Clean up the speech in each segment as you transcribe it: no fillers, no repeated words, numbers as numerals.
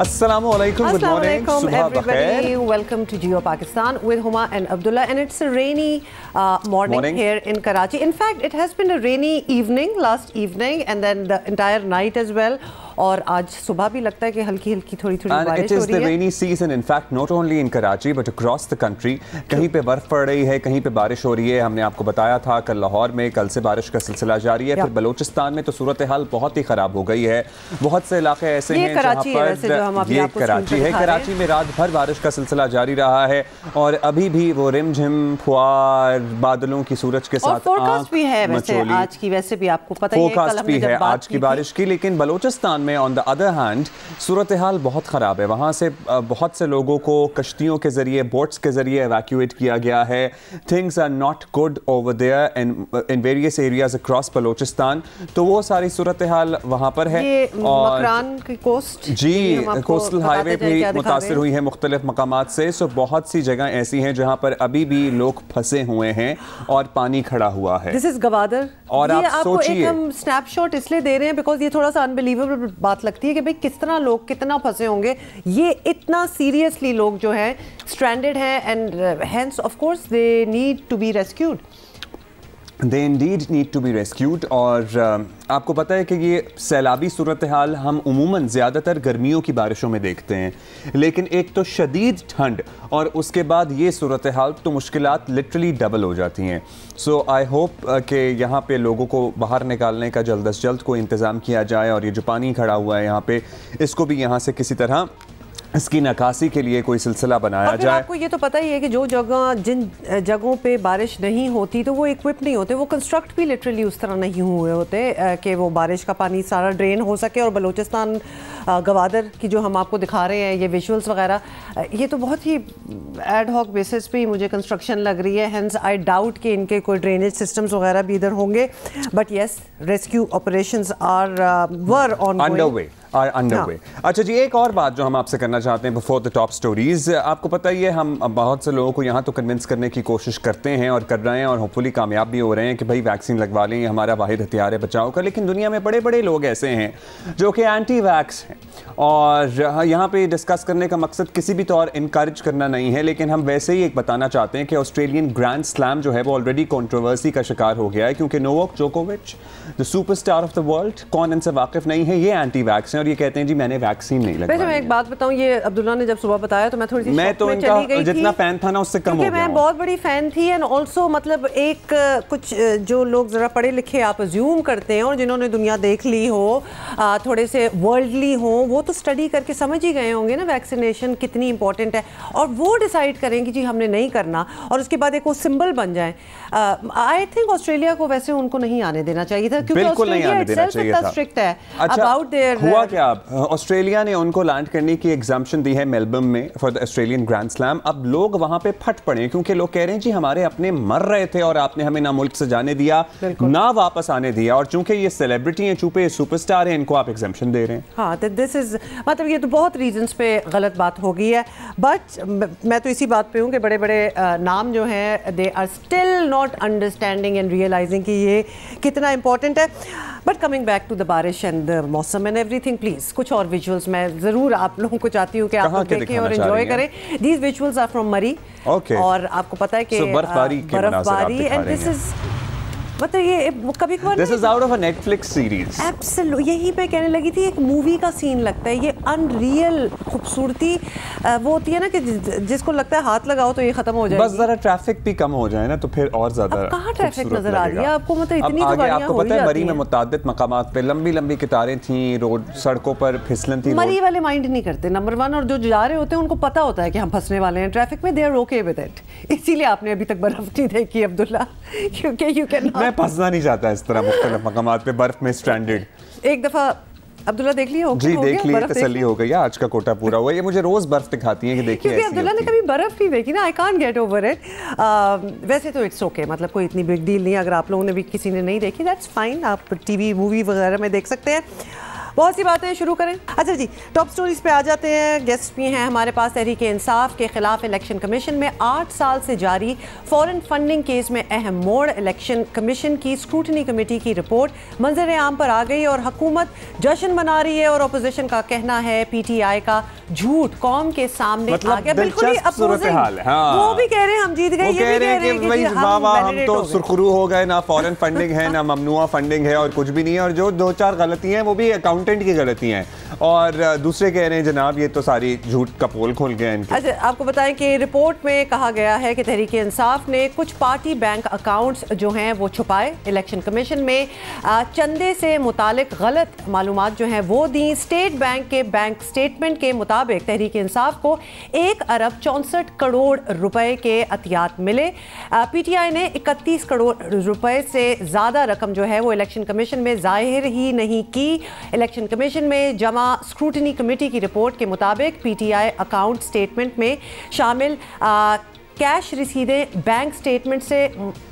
Assalamualaikum, good morning, everybody. Welcome to Jio Pakistan with Huma and Abdullah, and it's a rainy morning here in Karachi. In fact, it has been a rainy evening last evening, and then the entire night as well. और आज सुबह भी लगता है कि हल्की हल्की थोड़ी थोड़ी बारिश हो रही है। And it is the rainy season, in fact, not only in Karachi but across the country. कहीं पे बर्फ पड़ रही है, कहीं पे बारिश हो रही है। हमने आपको बताया था कल लाहौर में, कल से बारिश का सिलसिला जारी है। फिर बलूचिस्तान में तो सूरत हाल बहुत ही खराब हो गई है। बहुत से इलाके ऐसे हैं जहाँ पर ये कराची है। कराची में रात भर बारिश का सिलसिला जारी रहा है और अभी भी वो रिमझिम फुआर बादलों की सूरज के साथ फोरकास्ट भी है वैसे आज की, वैसे भी आपको पता ही है फोरकास्ट भी है आज की बारिश की। लेकिन बलूचिस्तान में ऑन द अदर हैंड सूरत हाल बहुत ख़राब है। वहाँ से बहुत से लोगों को कश्तियों के ज़रिए, बोट्स के ज़रिए एवैक्यूएट किया गया है। Things are not good over there in various areas across Balochistan. तो वो सारी सूरत हाल वहाँ पर है। और मकरान की कोस्ट जी, कोस्टल हाईवे भी मुतासिर हुई है मुख्तलिफ मकामात से। सो बहुत सी जगह ऐसी हैं जहाँ पर अभी भी लोग फंसे हुए हैं और पानी खड़ा हुआ है। This is Gwadar. और आप सोचिए, हम स्नैपशॉट इसलिए दे रहे हैं बिकॉज ये थोड़ा सा अनबिलीवेबल बात लगती है कि भाई किस तरह लोग कितना फंसे होंगे। ये इतना सीरियसली लोग जो हैं स्ट्रैंडेड हैं and hence of course they need to be rescued. They indeed need to be rescued। और आपको पता है कि ये सैलाबी सूरत हाल हम उमूमन ज़्यादातर गर्मियों की बारिशों में देखते हैं, लेकिन एक तो शदीद ठंड और उसके बाद ये सूरत हाल तो मुश्किलात लिटरली डबल हो जाती हैं। सो आई होप कि यहाँ पे लोगों को बाहर निकालने का जल्द अज जल्द कोई इंतज़ाम किया जाए और ये जो पानी खड़ा हुआ है यहाँ पे, इसको भी यहाँ से किसी तरह इसकी नकासी के लिए कोई सिलसिला बनाया जाए। आपको ये तो पता ही है कि जो जगह जिन जगहों पे बारिश नहीं होती तो वो इक्विप नहीं होते, वो कंस्ट्रक्ट भी लिटरली उस तरह नहीं हुए होते कि वो बारिश का पानी सारा ड्रेन हो सके। और बलूचिस्तान गवादर की जो हम आपको दिखा रहे हैं ये विजुअल्स वगैरह, ये तो बहुत ही एड हॉक बेसिस पे मुझे कंस्ट्रक्शन लग रही है। हेंस आई डाउट कि इनके कोई ड्रेनेज सिस्टम्स वगैरह भी इधर होंगे। But yes, rescue operations were underway. अच्छा जी, एक और बात जो हम आपसे करना चाहते हैं बिफोर द टॉप स्टोरीज। आपको पता ही है हम बहुत से लोगों को यहाँ तो कन्विंस करने की कोशिश करते हैं और कर रहे हैं और होपफुली कामयाब भी हो रहे हैं कि भाई वैक्सीन लगवा लें, हमारा वाहिद हथियार है बचाव का। लेकिन दुनिया में बड़े बड़े लोग ऐसे हैं जो कि एंटी वैक्स हैं और यहाँ पे डिस्कस करने का मकसद किसी भी तौर इनकरेज करना नहीं है, लेकिन हम वैसे ही एक बताना चाहते हैं कि ऑस्ट्रेलियन ग्रैंड स्लैम जो है वो ऑलरेडी कंट्रोवर्सी का शिकार हो गया है, क्योंकि नोवाक जोकोविच the superstar of the world, कौन इनसे वाकिफ नहीं है, ये एंटी वैक्स हैं और ये कहते हैं जी मैंने वैक्सीन नहीं लगवाई। वैसे मैं एक बात बताऊं, ये अब्दुल्ला ने जब सुबह बताया तो मैं थोड़ी सी मैं तो इनका जितना फैन था ना उससे कम हो गया। मैं बहुत बड़ी फैन थी एंड ऑल्सो मतलब एक कुछ जो लोग जरा पढ़े लिखे आप अज्यूम करते हैं और जिन्होंने दुनिया देख ली हो, थोड़े से वर्ल्डली हो, वो तो स्टडी करके समझ ही गए होंगे ना वैक्सीनेशन कितनी इंपॉर्टेंट है, और वो डिसाइड करें कि जी हमने नहीं करना और उसके बाद एक वो सिंबल बन जाए। आई थिंक ऑस्ट्रेलिया को वैसे उनको नहीं आने देना चाहिए था, क्योंकि ऑस्ट्रेलिया इटसेल्फ इतना स्ट्रिक्ट है अबाउट देयर। हुआ क्या, ऑस्ट्रेलिया ने उनको लैंड करने की एग्जाम्पशन दी है मेलबर्न में for the Australian grand slam. अब लोग वहां पे फट पड़े क्योंकि लोग कह रहे हैं जी हमारे अपने मर रहे थे और आपने हमें ना मुल्क से जाने दिया ना वापस आने दिया, और चूंकि ये सेलिब्रिटी हैं, चूंकि ये सुपरस्टार हैं, इनको आप एग्जाम्पशन दे रहे हैं। हाँ, तो दिस इज मतलब ये तो बहुत रीजंस पे गलत बात हो गई है। बट मैं तो इसी बात पे हूँ कि बड़े बड़े नाम जो हैं they are still not understanding and realising कि ये कितना इंपॉर्टेंट है। But coming back to the baarish and the mausam and everything, please कुछ और विजुअल्स मैं ज़रूर आप लोगों को चाहती हूँ कि आप देखें और एंजॉय करें। दीज विजुअल्स आर फ्रॉम मरी। और आपको पता है कि बर्फबारी एंड दिस इज मतलब ये कभी कभार this is out of a Netflix series. Absolute, यही पे कहने लगी थी, एक मूवी का सीन लगता है। ये अनरियल खूबसूरती वो होती है ना कि जिसको लगता है हाथ लगाओ तो ये खत्म हो जाएगी। बस जरा ट्रैफिक भी कम हो जाए ना तो फिर और ज्यादा। कहाँ ट्रैफिक नजर आ रही है आपको, मतलब इतनी तो गाड़ियां आपको पता है मरी में मुताद्दिद मकामात पे लंबी लंबी कतारें थी, रोड सड़कों पर फिसलन थी। मरी वाले माइंड नहीं करते नंबर वन, और जो जा रहे होते हैं उनको पता होता है कि हम फंसने वाले हैं ट्रैफिक में, they are okay with it. इसीलिए आपने अभी तक बर्फ नहीं देखी अब्दुल्ला, क्योंकि यू कैन मैं फंसना नहीं चाहता इस तरह मुख्तलिफ मकामात पे बर्फ में स्ट्रैंडेड। एक दफा अब्दुल्ला देख लिया हो? जी देख लिया, तसल्ली हो गई, आज का कोटा पूरा हुआ। ये मुझे रोज बर्फ दिखाती हैं कि देखिए, क्योंकि अब्दुल्ला ने कभी बर्फ नहीं देखी ना, I can't get over it. वैसे तो इट्स ओके, मतलब कोई इतनी बिग डील नहीं। अगर आप लोगों ने भी किसी ने नहीं देखी दैट्स फाइन, आप टीवी मूवी वगैरह में देख सकते हैं। बहुत सी बातें शुरू करें। अच्छा जी, टॉप स्टोरीज पे आ जाते हैं। गेस्ट भी हैं हमारे पास। तहरीक इंसाफ के खिलाफ इलेक्शन कमीशन में 8 साल से जारी फॉरेन फंडिंग केस में अहम मोड़। इलेक्शन कमीशन की स्क्रूटनी कमेटी की रिपोर्ट मंजर आम पर आ गई और हुकूमत जश्न मना रही है और अपोजिशन का कहना है PTI का झूठ कौम के सामने आ गया। बिल्कुल ही अपोजिंग, वो भी कह रहे हैं हम जीत गए, ये भी कह रहे हैं कि हम तो सुरखरू हो गए, ना फॉरेन फंडिंग है ना ममनुआ फंडिंग है और कुछ भी नहीं है, और जो 2-4 गलतियां हैं वो भी अकाउंटेंट की गलतियां हैं, और दूसरे कह रहे हैं जनाब ये तो सारी झूठ का पोल खोल गया इनके। अच्छा, आपको बताएं कि रिपोर्ट में कहा गया है कि तहरीक इंसाफ ने कुछ पार्टी बैंक अकाउंट्स जो हैं वो छुपाए। इलेक्शन कमीशन में चंदे से मुतालिक गलत मालूमात जो हैं वो दी। स्टेट बैंक के बैंक स्टेटमेंट के मुताबिक तहरीक इंसाफ को 1 अरब 64 करोड़ रुपए के अतियात मिले। PTI ने 31 करोड़ रुपए से ज़्यादा रकम जो है वो इलेक्शन कमीशन में जाहिर ही नहीं की। इलेक्शन कमीशन में जमा स्क्रूटनी कमेटी की रिपोर्ट के मुताबिक PTI अकाउंट स्टेटमेंट में शामिल कैश रसीदें बैंक स्टेटमेंट से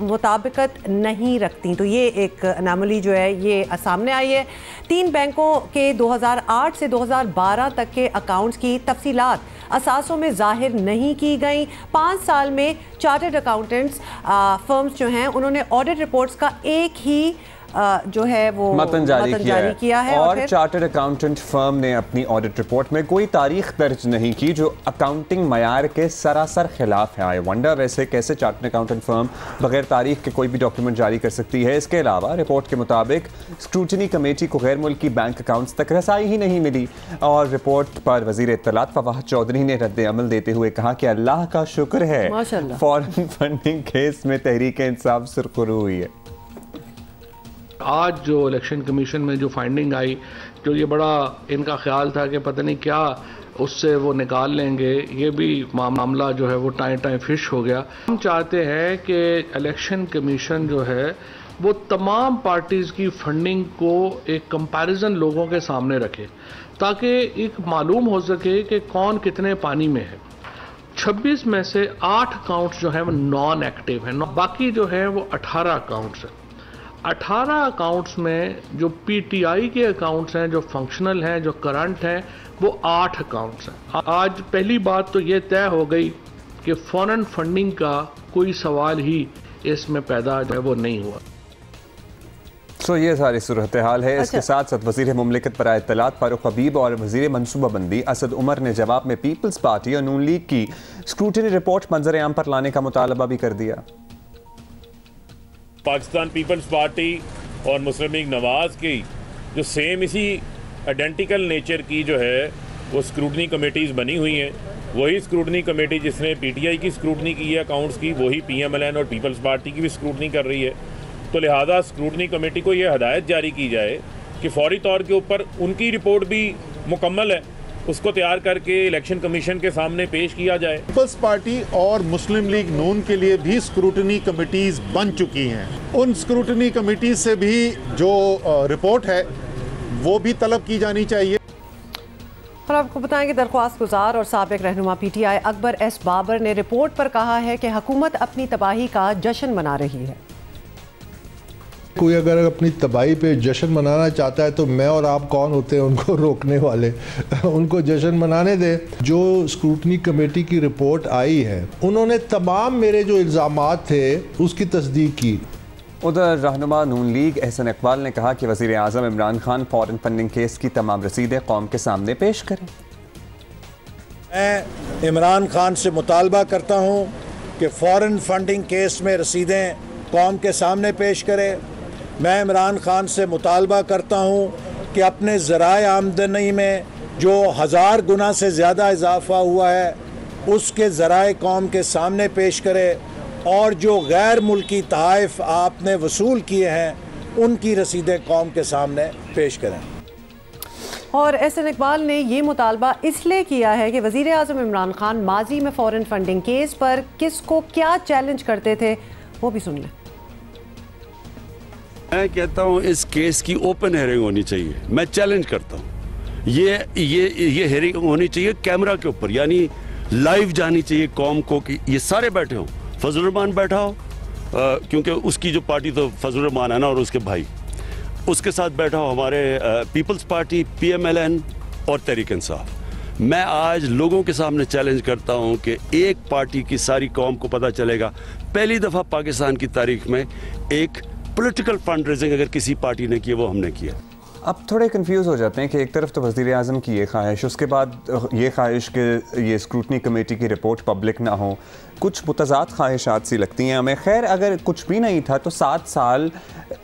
मुताबिकत नहीं रखती। तो ये एक अनामली जो है ये सामने आई है। 3 बैंकों के 2008 से 2012 तक के अकाउंट्स की तफसीलात असासों में जाहिर नहीं की गई। 5 साल में चार्टर्ड अकाउंटेंट्स फर्म्स जो हैं उन्होंने ऑडिट रिपोर्ट्स का एक ही जो है वो मतन जारी किया है और चार्टर्ड अकाउंटेंट फर्म ने अपनी ऑडिट रिपोर्ट में कोई तारीख दर्ज नहीं की जो अकाउंटिंग मयार के सरासर खिलाफ है। आई वंडर वैसे कैसे चार्टर्ड अकाउंटेंट फर्म बगैर तारीख के कोई भी डॉक्यूमेंट जारी कर सकती है। इसके अलावा रिपोर्ट के मुताबिक स्क्रूटनी कमेटी को गैर मुल्की बैंक अकाउंट्स तक रसाई ही नहीं मिली, और रिपोर्ट पर वजीर इत्तलात फवाद चौधरी ने रद्द अमल देते हुए कहा कि अल्लाह का शुक्र है फॉरेन फंडिंग केस में तहरीक इंसाफ सुरखरू हुई है। आज जो इलेक्शन कमीशन में जो फाइंडिंग आई, जो ये बड़ा इनका ख्याल था कि पता नहीं क्या उससे वो निकाल लेंगे, ये भी मामला जो है वो टाइम फिश हो गया। हम चाहते हैं कि इलेक्शन कमीशन जो है वो तमाम पार्टीज़ की फंडिंग को एक कंपैरिजन लोगों के सामने रखे ताकि एक मालूम हो सके कि कौन कितने पानी में है। 26 में से 8 अकाउंट्स जो है वो नॉन एक्टिव हैं, बाकी जो है वो 18 अकाउंट्स हैं। 18 अकाउंट्स में जो PTI के अकाउंट्स हैं, जो फंक्शनल हैं, जो करंट हैं, वो 8 अकाउंट्स हैं। आज पहली बात तो ये तय हो गई कि फॉरेन फंडिंग का कोई सवाल ही इसमें पैदा जो है वो नहीं हुआ। तो ये सारी सूरत हाल है। इसके साथ साथ वज़ीर मुमलिकत बराए इत्तलात फारूक हबीब और वज़ीर मनसूबाबंदी असद उमर ने जवाब में पीपल्स पार्टी और नून लीग की स्क्रूटनी रिपोर्ट मंजर आम पर लाने का मुतालबा भी कर दिया। पाकिस्तान पीपल्स पार्टी और मुस्लिम लीग नवाज की जो सेम इसी आइडेंटिकल नेचर की जो है वो स्क्रूटनी कमेटीज़ बनी हुई हैं, वही स्क्रूटनी कमेटी जिसने PTI की स्क्रूटनी की है अकाउंट्स की, वही PMLN और पीपल्स पार्टी की भी स्क्रूटनी कर रही है। तो लिहाजा स्क्रूटनी कमेटी को ये हदायत जारी की जाए कि फौरी तौर के ऊपर उनकी रिपोर्ट भी मुकम्मल है, उसको तैयार करके इलेक्शन कमीशन के सामने पेश किया जाए। पीपल्स पार्टी और मुस्लिम लीग नून के लिए भी स्क्रूटनी कमिटीज बन चुकी हैं। उन स्क्रूटनी कमिटी से भी जो रिपोर्ट है वो भी तलब की जानी चाहिए। और आपको बताएं कि दरख्वास्त गुजार और साबिक रहनुमा PTI अकबर S बाबर ने रिपोर्ट पर कहा है कि हुकूमत अपनी तबाही का जश्न मना रही है। कोई अगर अपनी तबाही पे जश्न मनाना चाहता है तो मैं और आप कौन होते हैं उनको रोकने वाले उनको जश्न मनाने दे। जो स्क्रूटनी कमेटी की रिपोर्ट आई है उन्होंने तमाम मेरे जो इल्ज़ामात थे उसकी तस्दीक की। उधर रहनुमा नून लीग एहसन इकबाल ने कहा कि वज़ीर आज़म Imran Khan foreign funding case की तमाम रसीदें कौम के सामने पेश करें। मैं इमरान खान से मुतालबा करता हूँ कि फॉरेन फंडिंग केस में रसीदें कौम के सामने पेश करें। मैं इमरान खान से मुतालबा करता हूँ कि अपने ज़राए आमदनी में जो 1000 गुना से ज़्यादा इजाफ़ा हुआ है उसके ज़राए कौम के सामने पेश करें, और जो गैर मुल्की तहाइफ आपने वसूल किए हैं उनकी रसीदें कौम के सामने पेश करें। और एहसन इकबाल ने ये मुतालबा इसलिए किया है कि वज़ीर आज़म इमरान खान माजी में फ़ॉरेन फंडिंग केस पर किसको क्या चैलेंज करते थे वो भी सुन लें। मैं कहता हूँ इस केस की ओपन हेयरिंग होनी चाहिए। मैं चैलेंज करता हूँ ये हेयरिंग होनी चाहिए कैमरा के ऊपर, यानी लाइव जानी चाहिए कौम को कि ये सारे बैठे हों, फजल रहमान बैठा हो क्योंकि उसकी जो पार्टी तो फजल रहमान है ना और उसके भाई, उसके साथ बैठा हूँ हमारे पीपल्स पार्टी, PMLN और तहरीक इंसाफ। मैं आज लोगों के सामने चैलेंज करता हूँ कि एक पार्टी की सारी कौम को पता चलेगा, पहली दफ़ा पाकिस्तान की तारीख में एक पॉलिटिकल फंड रेजिंग अगर किसी पार्टी ने किया वो हमने किया। अब थोड़े कंफ्यूज हो जाते हैं कि एक तरफ तो वज़ीर आज़म की ये ख्वाहिश, उसके बाद ये ख्वाहिश कि ये स्क्रूटनी कमेटी की रिपोर्ट पब्लिक ना हो, कुछ मुतज़ाद ख्वाहिशात सी लगती हैं हमें। खैर, अगर कुछ भी नहीं था तो 7 साल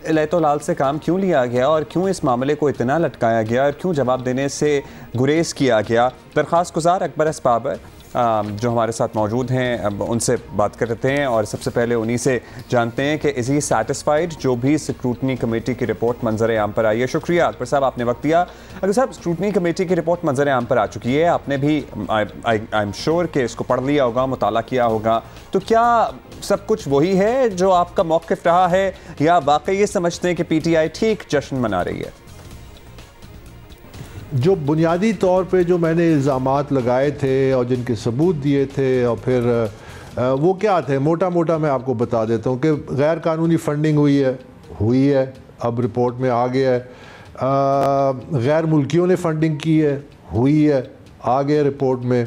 लैतो लाल से काम क्यों लिया गया और क्यों इस मामले को इतना लटकाया गया और क्यों जवाब देने से गुरेज किया गया? दरख्वास्त गुजार अकबर असबाबर जो हमारे साथ मौजूद हैं, अब उनसे बात करते हैं और सबसे पहले उन्हीं से जानते हैं कि इज़ ही सेटिस्फाइड जो भी स्क्रूटनी कमेटी की रिपोर्ट मंजर आम पर आई है। शुक्रिया अकबर साहब, आपने वक्त दिया। अगर साहब, स्क्रूटनी कमेटी की रिपोर्ट मंजर आम पर आ चुकी है, आपने भी आई एम श्योर कि इसको पढ़ लिया होगा, मुताला किया होगा, तो क्या सब कुछ वही है जो आपका मौक़िफ़ रहा है या वाकई ये समझते हैं कि PTI ठीक जश्न मना रही है? जो बुनियादी तौर पे जो मैंने इल्ज़ामात लगाए थे और जिनके सबूत दिए थे और फिर वो क्या थे, मोटा मोटा मैं आपको बता देता हूँ कि गैर कानूनी फ़ंडिंग हुई है, अब रिपोर्ट में आ गया है। गैर मुल्कियों ने फ़ंडिंग की है, हुई है, आ गया रिपोर्ट में।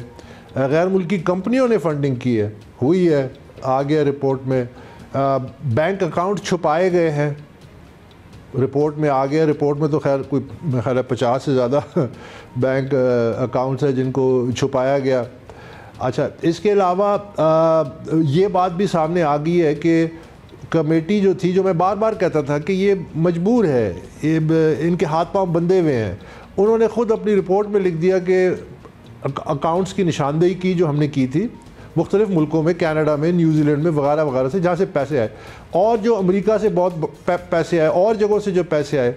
गैर मुल्की कंपनियों ने फ़ंडिंग की है, हुई है, आ गया रिपोर्ट में। बैंक अकाउंट छुपाए गए हैं, रिपोर्ट में आ गया। रिपोर्ट में तो खैर कोई मेरा ख्याल है 50 से ज़्यादा बैंक अकाउंट्स हैं जिनको छुपाया गया। अच्छा, इसके अलावा ये बात भी सामने आ गई है कि कमेटी जो थी, जो मैं बार बार कहता था कि ये मजबूर है, ये इनके हाथ पांव बंधे हुए हैं, उन्होंने ख़ुद अपनी रिपोर्ट में लिख दिया कि अकाउंट्स की निशानदेही की जो हमने की थी मुख्तलिफ़ मुल्कों में, कनाडा में, न्यूजीलैंड में वगैरह वगैरह से, जहाँ से पैसे आए और जो अमेरिका से बहुत पैसे आए और जगहों से जो पैसे आए,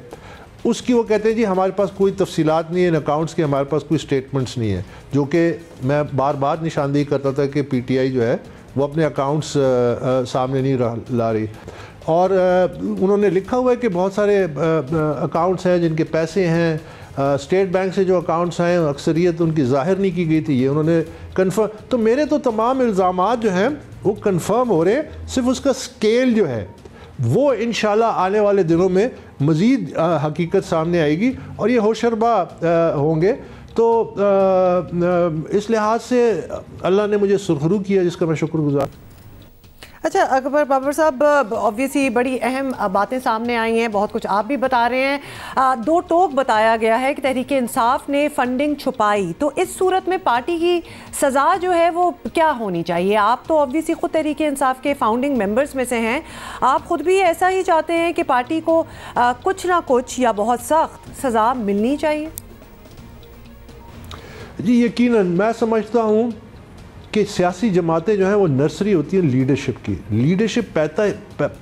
उसकी वो कहते हैं जी हमारे पास कोई तफसीलात नहीं है इन अकाउंट्स के, हमारे पास कोई स्टेटमेंट्स नहीं है। जो कि मैं बार बार निशानदेही करता था कि PTI जो है वो अपने अकाउंट्स सामने नहीं ला रही। और उन्होंने लिखा हुआ है कि बहुत सारे अकाउंट्स हैं जिनके पैसे हैं, स्टेट बैंक से जो अकाउंट्स हैं अक्सरियत उनकी ज़ाहिर नहीं की गई थी, ये उन्होंने कन्फर्म। तो मेरे तो तमाम इल्ज़ामात जो हैं वो कन्फर्म हो रहे हैं, सिर्फ उसका स्केल जो है वो इंशाल्लाह आने वाले दिनों में मज़ीद हकीकत सामने आएगी और ये होशरबा होंगे। तो इस लिहाज से अल्लाह ने मुझे सुरखरू किया, जिसका मैं शुक्रगुजार। अच्छा अकबर बाबर साहब, ऑब्वियसली बड़ी अहम बातें सामने आई हैं, बहुत कुछ आप भी बता रहे हैं। 2 टोक बताया गया है कि तहरीक इंसाफ ने फंडिंग छुपाई, तो इस सूरत में पार्टी की सज़ा जो है वो क्या होनी चाहिए? आप तो ऑब्वियसली ख़ुद तहरीक इंसाफ के फाउंडिंग मेंबर्स में से हैं, आप ख़ुद भी ऐसा ही चाहते हैं कि पार्टी को कुछ ना कुछ या बहुत सख्त सज़ा मिलनी चाहिए? जी यकीनन मैं समझता हूँ कि सियासी जमातें जो हैं वो नर्सरी होती है लीडरशिप की। लीडरशिप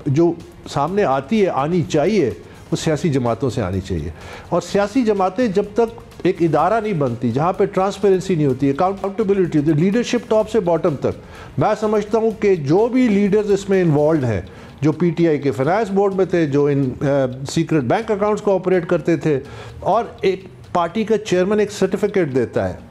जो सामने आती है, आनी चाहिए, वो सियासी जमातों से आनी चाहिए। और सियासी जमातें जब तक एक इदारा नहीं बनती, जहाँ पे ट्रांसपेरेंसी नहीं होती, अकाउंटेबिलिटी होती है, लीडरशिप टॉप से बॉटम तक, मैं समझता हूँ कि जो भी लीडर्स इसमें इन्वॉल्व हैं, जो PTI के फाइनेंस बोर्ड में थे, जो इन सीक्रेट बैंक अकाउंट्स को ऑपरेट करते थे, और एक पार्टी का चेयरमैन एक सर्टिफिकेट देता है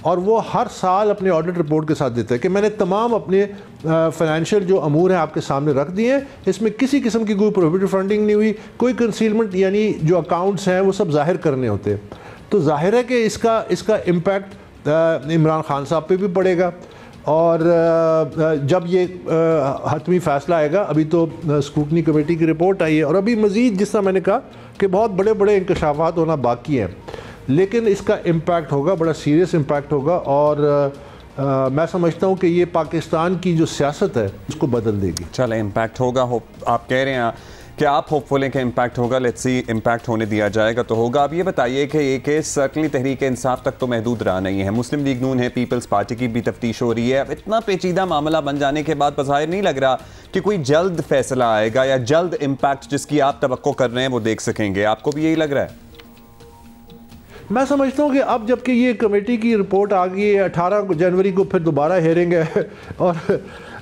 और वो हर साल अपने ऑडिट रिपोर्ट के साथ देता है कि मैंने तमाम अपने फाइनेंशियल जो अमूर हैं आपके सामने रख दिए हैं, इसमें किसी किस्म की कोई प्रोहिबिटेड फंडिंग नहीं हुई, कोई कंसीलमेंट, यानी जो अकाउंट्स हैं वो सब जाहिर करने होते हैं। तो जाहिर है कि इसका इम्पैक्ट इमरान खान साहब पे भी पड़ेगा। और जब ये हतमी फ़ैसला आएगा, अभी तो स्क्रूटनी कमेटी की रिपोर्ट आई है और अभी मज़ीद, जिस तरह मैंने कहा कि बहुत बड़े बड़े इंकशाफात होना बाकी हैं, लेकिन इसका इम्पैक्ट होगा, बड़ा सीरियस इम्पैक्ट होगा। और मैं समझता हूँ कि ये पाकिस्तान की जो सियासत है उसको बदल देगी। चले, इम्पैक्ट होगा, आप कह रहे हैं कि आप होपफुल हैं कि इम्पैक्ट होगा, लेट्स सी इम्पैक्ट होने दिया जाएगा तो होगा। अब ये बताइए कि ये केस सर्कली तहरीक इंसाफ तक तो महदूद रहा नहीं है, मुस्लिम लीग नून है, पीपल्स पार्टी की भी तफ्तीश हो रही है। अब इतना पेचीदा मामला बन जाने के बाद बज़ाहिर नहीं लग रहा कि कोई जल्द फैसला आएगा या जल्द इम्पैक्ट जिसकी आप तवक्को कर रहे हैं वो देख सकेंगे। आपको भी यही लग रहा है? मैं समझता हूँ कि अब जबकि ये कमेटी की रिपोर्ट आ गई है, 18 जनवरी को फिर दोबारा हेयरिंग है और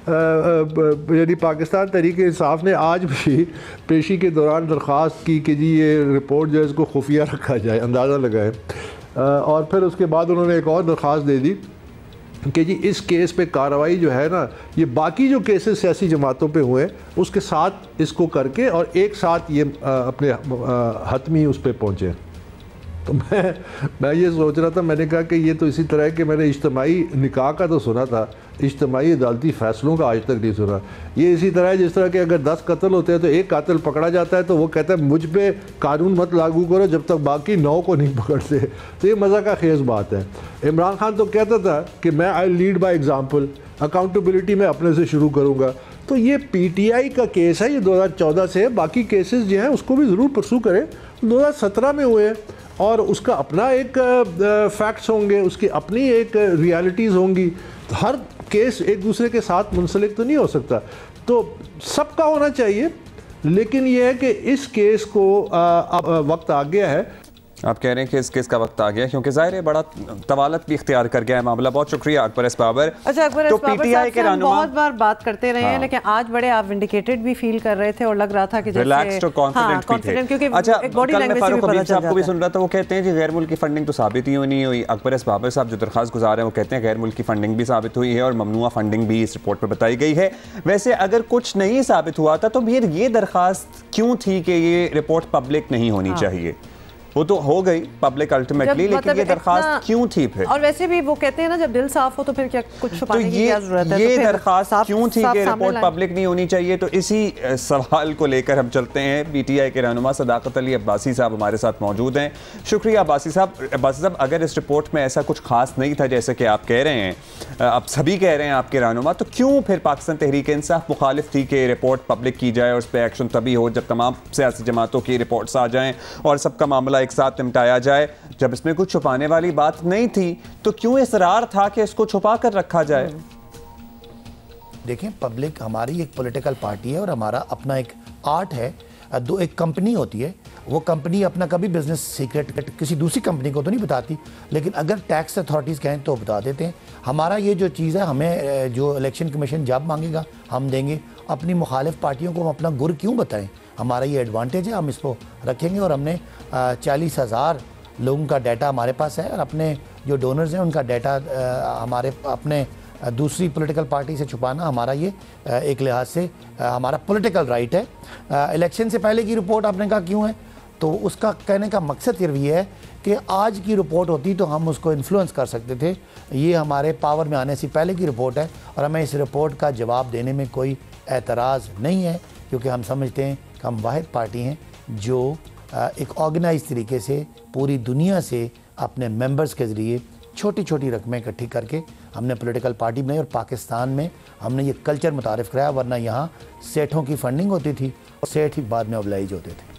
यानी पाकिस्तान तहरीक इंसाफ ने आज भी पेशी के दौरान दरख्वास्त की कि जी ये रिपोर्ट जो है इसको खुफिया रखा जाए, अंदाज़ा लगाए। और फिर उसके बाद उन्होंने एक और दरख्वास्त दे दी कि जी इस केस पे कार्रवाई जो है ना, ये बाकी जो केसेस सियासी जमातों पे हुए उसके साथ इसको करके और एक साथ ये अपने हतमी उस पर पहुँचे। तो मैं ये सोच रहा था, मैंने कहा कि ये तो इसी तरह है कि मैंने इज्तिमाई निकाह का तो सुना था, इज्तिमाई अदालती फ़ैसलों का आज तक नहीं सुना। ये इसी तरह है जिस तरह के अगर 10 कत्ल होते हैं तो एक कातिल पकड़ा जाता है तो वो कहता है मुझ पे कानून मत लागू करो जब तक बाकी 9 को नहीं पकड़ते। तो ये मज़ा का खेज बात है। इमरान खान तो कहता था कि मैं आई लीड बाई एग्ज़ाम्पल, अकाउंटेबिलिटी मैं अपने से शुरू करूँगा। तो ये PTI का केस है, ये 2014 से है, बाकी केसेस जो हैं उसको भी ज़रूर परसू करें। 2017 में हुए हैं और उसका अपना एक फैक्ट्स होंगे, उसकी अपनी एक रियलिटीज़ होंगी। तो हर केस एक दूसरे के साथ मुंसलिक तो नहीं हो सकता, तो सबका होना चाहिए। लेकिन ये है कि इस केस को अब वक्त आ गया है। आप कह रहे हैं कि इस केस का वक्त आ गया क्योंकि ज़ाहिर है बड़ा तवालत भी इख्तियार कर गया है मामला। बहुत शुक्रिया अकबर एस बाबर। अच्छा अकबर एस बाबर PTI के हम बहुत बार बात करते रहे हैं, लेकिन आज बड़े आप विंडिकेटेड भी फील कर रहे थे और लग रहा था कि रिलैक्स्ड और कॉन्फिडेंट क्योंकि अच्छा कल मैं फारूक हबीब साहब को भी सुन रहा था, वो कहते हैं कि गैर मुल्की फंडिंग तो साबित ही नहीं हुई। अकबर एस बाबर साहब जो दरखास्त गुजार हैं वो कहते हैं गैर मुल्की फंडिंग भी साबित हुई है और ममनुआ फंडिंग भी इस रिपोर्ट पर बताई गई है। वैसे अगर कुछ नहीं साबित हुआ था तो फिर ये दरखास्त क्यों थी कि ये रिपोर्ट पब्लिक नहीं होनी चाहिए? वो तो हो गई पब्लिक अल्टीमेटली, लेकिन ये दरखास्त क्यों थी फिर? और वैसे भी वो कहते हैं ना जब दिल साफ हो तो फिर क्या कुछ छुपाने की क्या जरूरत है? ये दरखास्त क्यों थी कि रिपोर्ट पब्लिक नहीं होनी चाहिए? तो इसी सवाल को लेकर हम चलते हैं। PTI के रहनुमा सदाकत अली अब्बासी साहब हमारे साथ मौजूद हैं। शुक्रिया अब्बासी साहब, अगर इस रिपोर्ट में ऐसा कुछ खास नहीं था जैसे कि आप कह रहे हैं, अब सभी कह रहे हैं आपके रहनुमा, तो क्यों फिर पाकिस्तान तहरीक इंसाफ मुखालिफ थी कि रिपोर्ट पब्लिक की जाए और उस पर एक्शन तभी हो जब तमाम सियासी जमातों की रिपोर्ट्स आ जाएं और सबका मामला एक साथ निपटाया जाए? जब इसमें कुछ छुपाने वाली बात नहीं थी तो क्यों इसरार था कि इसको छुपा कर रखा जाए? देखें, पब्लिक हमारी एक पॉलिटिकल पार्टी है और हमारा अपना एक आर्ट है। दो एक कंपनी होती है, वो कंपनी अपना कभी बिजनेस सीक्रेट किसी दूसरी कंपनी को तो नहीं बताती, लेकिन अगर टैक्स अथॉरिटीज़ कहें तो बता देते हैं। हमारा ये जो चीज़ है, हमें जो इलेक्शन कमीशन जब मांगेगा हम देंगे। अपनी मुखालिफ पार्टियों को हम अपना गुर क्यों बताएं? हमारा ये एडवांटेज है, हम इसको रखेंगे। और हमने 40,000 लोगों का डाटा हमारे पास है और अपने जो डोनर्स हैं उनका डाटा हमारे अपने दूसरी पॉलिटिकल पार्टी से छुपाना हमारा ये एक लिहाज से हमारा पॉलिटिकल राइट है। इलेक्शन से पहले की रिपोर्ट आपने कहा क्यों है, तो उसका कहने का मकसद ये है कि आज की रिपोर्ट होती तो हम उसको इन्फ्लुएंस कर सकते थे। ये हमारे पावर में आने से पहले की रिपोर्ट है और हमें इस रिपोर्ट का जवाब देने में कोई एतराज़ नहीं है, क्योंकि हम समझते हैं कि हम वाहिद पार्टी हैं जो एक ऑर्गेनाइज तरीके से पूरी दुनिया से अपने मेंबर्स के ज़रिए छोटी छोटी रकमें इकट्ठी करके हमने पॉलिटिकल पार्टी बनाई और पाकिस्तान में हमने ये कल्चर मुतारिफ कराया। वरना यहाँ सेठों की फंडिंग होती थी और सेठ ही बाद में ऑब्लाइज होते थे।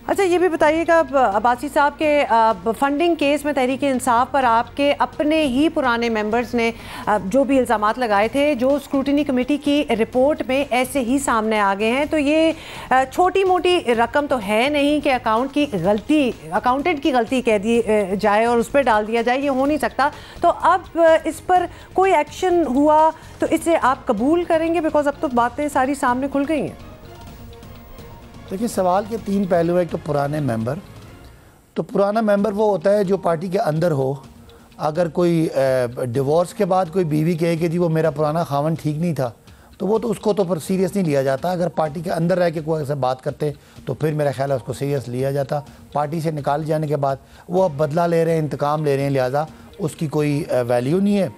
अच्छा ये भी बताइएगा अब्बासी साहब के फंडिंग केस में तहरीक इंसाफ पर आपके अपने ही पुराने मेंबर्स ने जो भी इल्ज़ामात लगाए थे, जो स्क्रूटिनी कमेटी की रिपोर्ट में ऐसे ही सामने आ गए हैं। तो ये छोटी मोटी रकम तो है नहीं कि अकाउंटेंट की गलती कह दी जाए और उस पर डाल दिया जाए, ये हो नहीं सकता। तो अब इस पर कोई एक्शन हुआ तो इसे आप कबूल करेंगे? बिकॉज अब तो बातें सारी सामने खुल गई हैं। देखिए, सवाल के 3 पहलू है। तो पुराने मेंबर, तो पुराना मेंबर वो होता है जो पार्टी के अंदर हो। अगर कोई डिवोर्स के बाद कोई बीवी कहे कि जी वो मेरा पुराना खावन ठीक नहीं था, तो वो तो उसको तो फिर सीरियस नहीं लिया जाता। अगर पार्टी के अंदर रह के कोई ऐसे बात करते तो फिर मेरा ख्याल है उसको सीरियस लिया जाता। पार्टी से निकाल जाने के बाद वो अब बदला ले रहे हैं, इंतकाम ले रहे हैं, लिहाजा उसकी कोई वैल्यू नहीं है।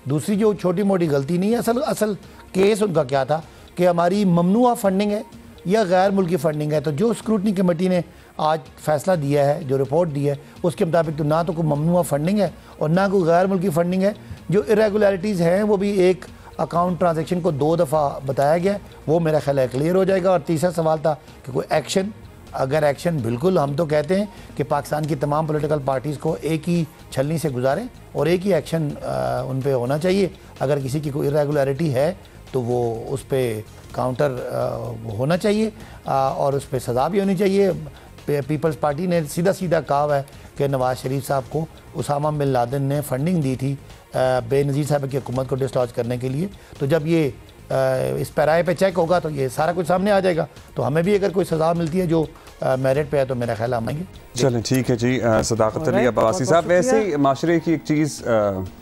दूसरी जो छोटी मोटी गलती नहीं है, असल केस उनका क्या था कि हमारी ममनुआ फंडिंग है या गैर मुल्की फ़ंडिंग है। तो जो स्क्रूटनी कमेटी ने आज फैसला दिया है, जो रिपोर्ट दी है, उसके मुताबिक तो ना तो कोई ममनुआ फंडिंग है और ना कोई गैर मुल्की फ़ंडिंग है। जो इरेगुलरिटीज़ हैं वो भी एक अकाउंट ट्रांजैक्शन को 2 दफ़ा बताया गया, वो मेरा ख्याल है क्लियर हो जाएगा। और तीसरा सवाल था कि कोई एक्शन, अगर एक्शन, बिल्कुल हम तो कहते हैं कि पाकिस्तान की तमाम पॉलिटिकल पार्टीज़ को एक ही छलनी से गुजारें और एक ही एक्शन उन पर होना चाहिए। अगर किसी की कोई इरेगुलरिटी है तो वो उस पर काउंटर होना चाहिए और उस पर सज़ा भी होनी चाहिए। पीपल्स पार्टी ने सीधा कहा है कि नवाज़ शरीफ साहब को उसामा बिन लादेन ने फंडिंग दी थी बेनज़ीर साहब की हुकूमत को डिस्लॉज करने के लिए। तो जब ये इस पैराए पे चेक होगा तो ये सारा कुछ सामने आ जाएगा। तो हमें भी अगर कोई सज़ा मिलती है जो मेरिट पे है तो मेरा ख्याल हम आएंगे। चलें ठीक है जी। सदाकत अली अब्बासी साहब, वैसे ही माशरे की एक चीज़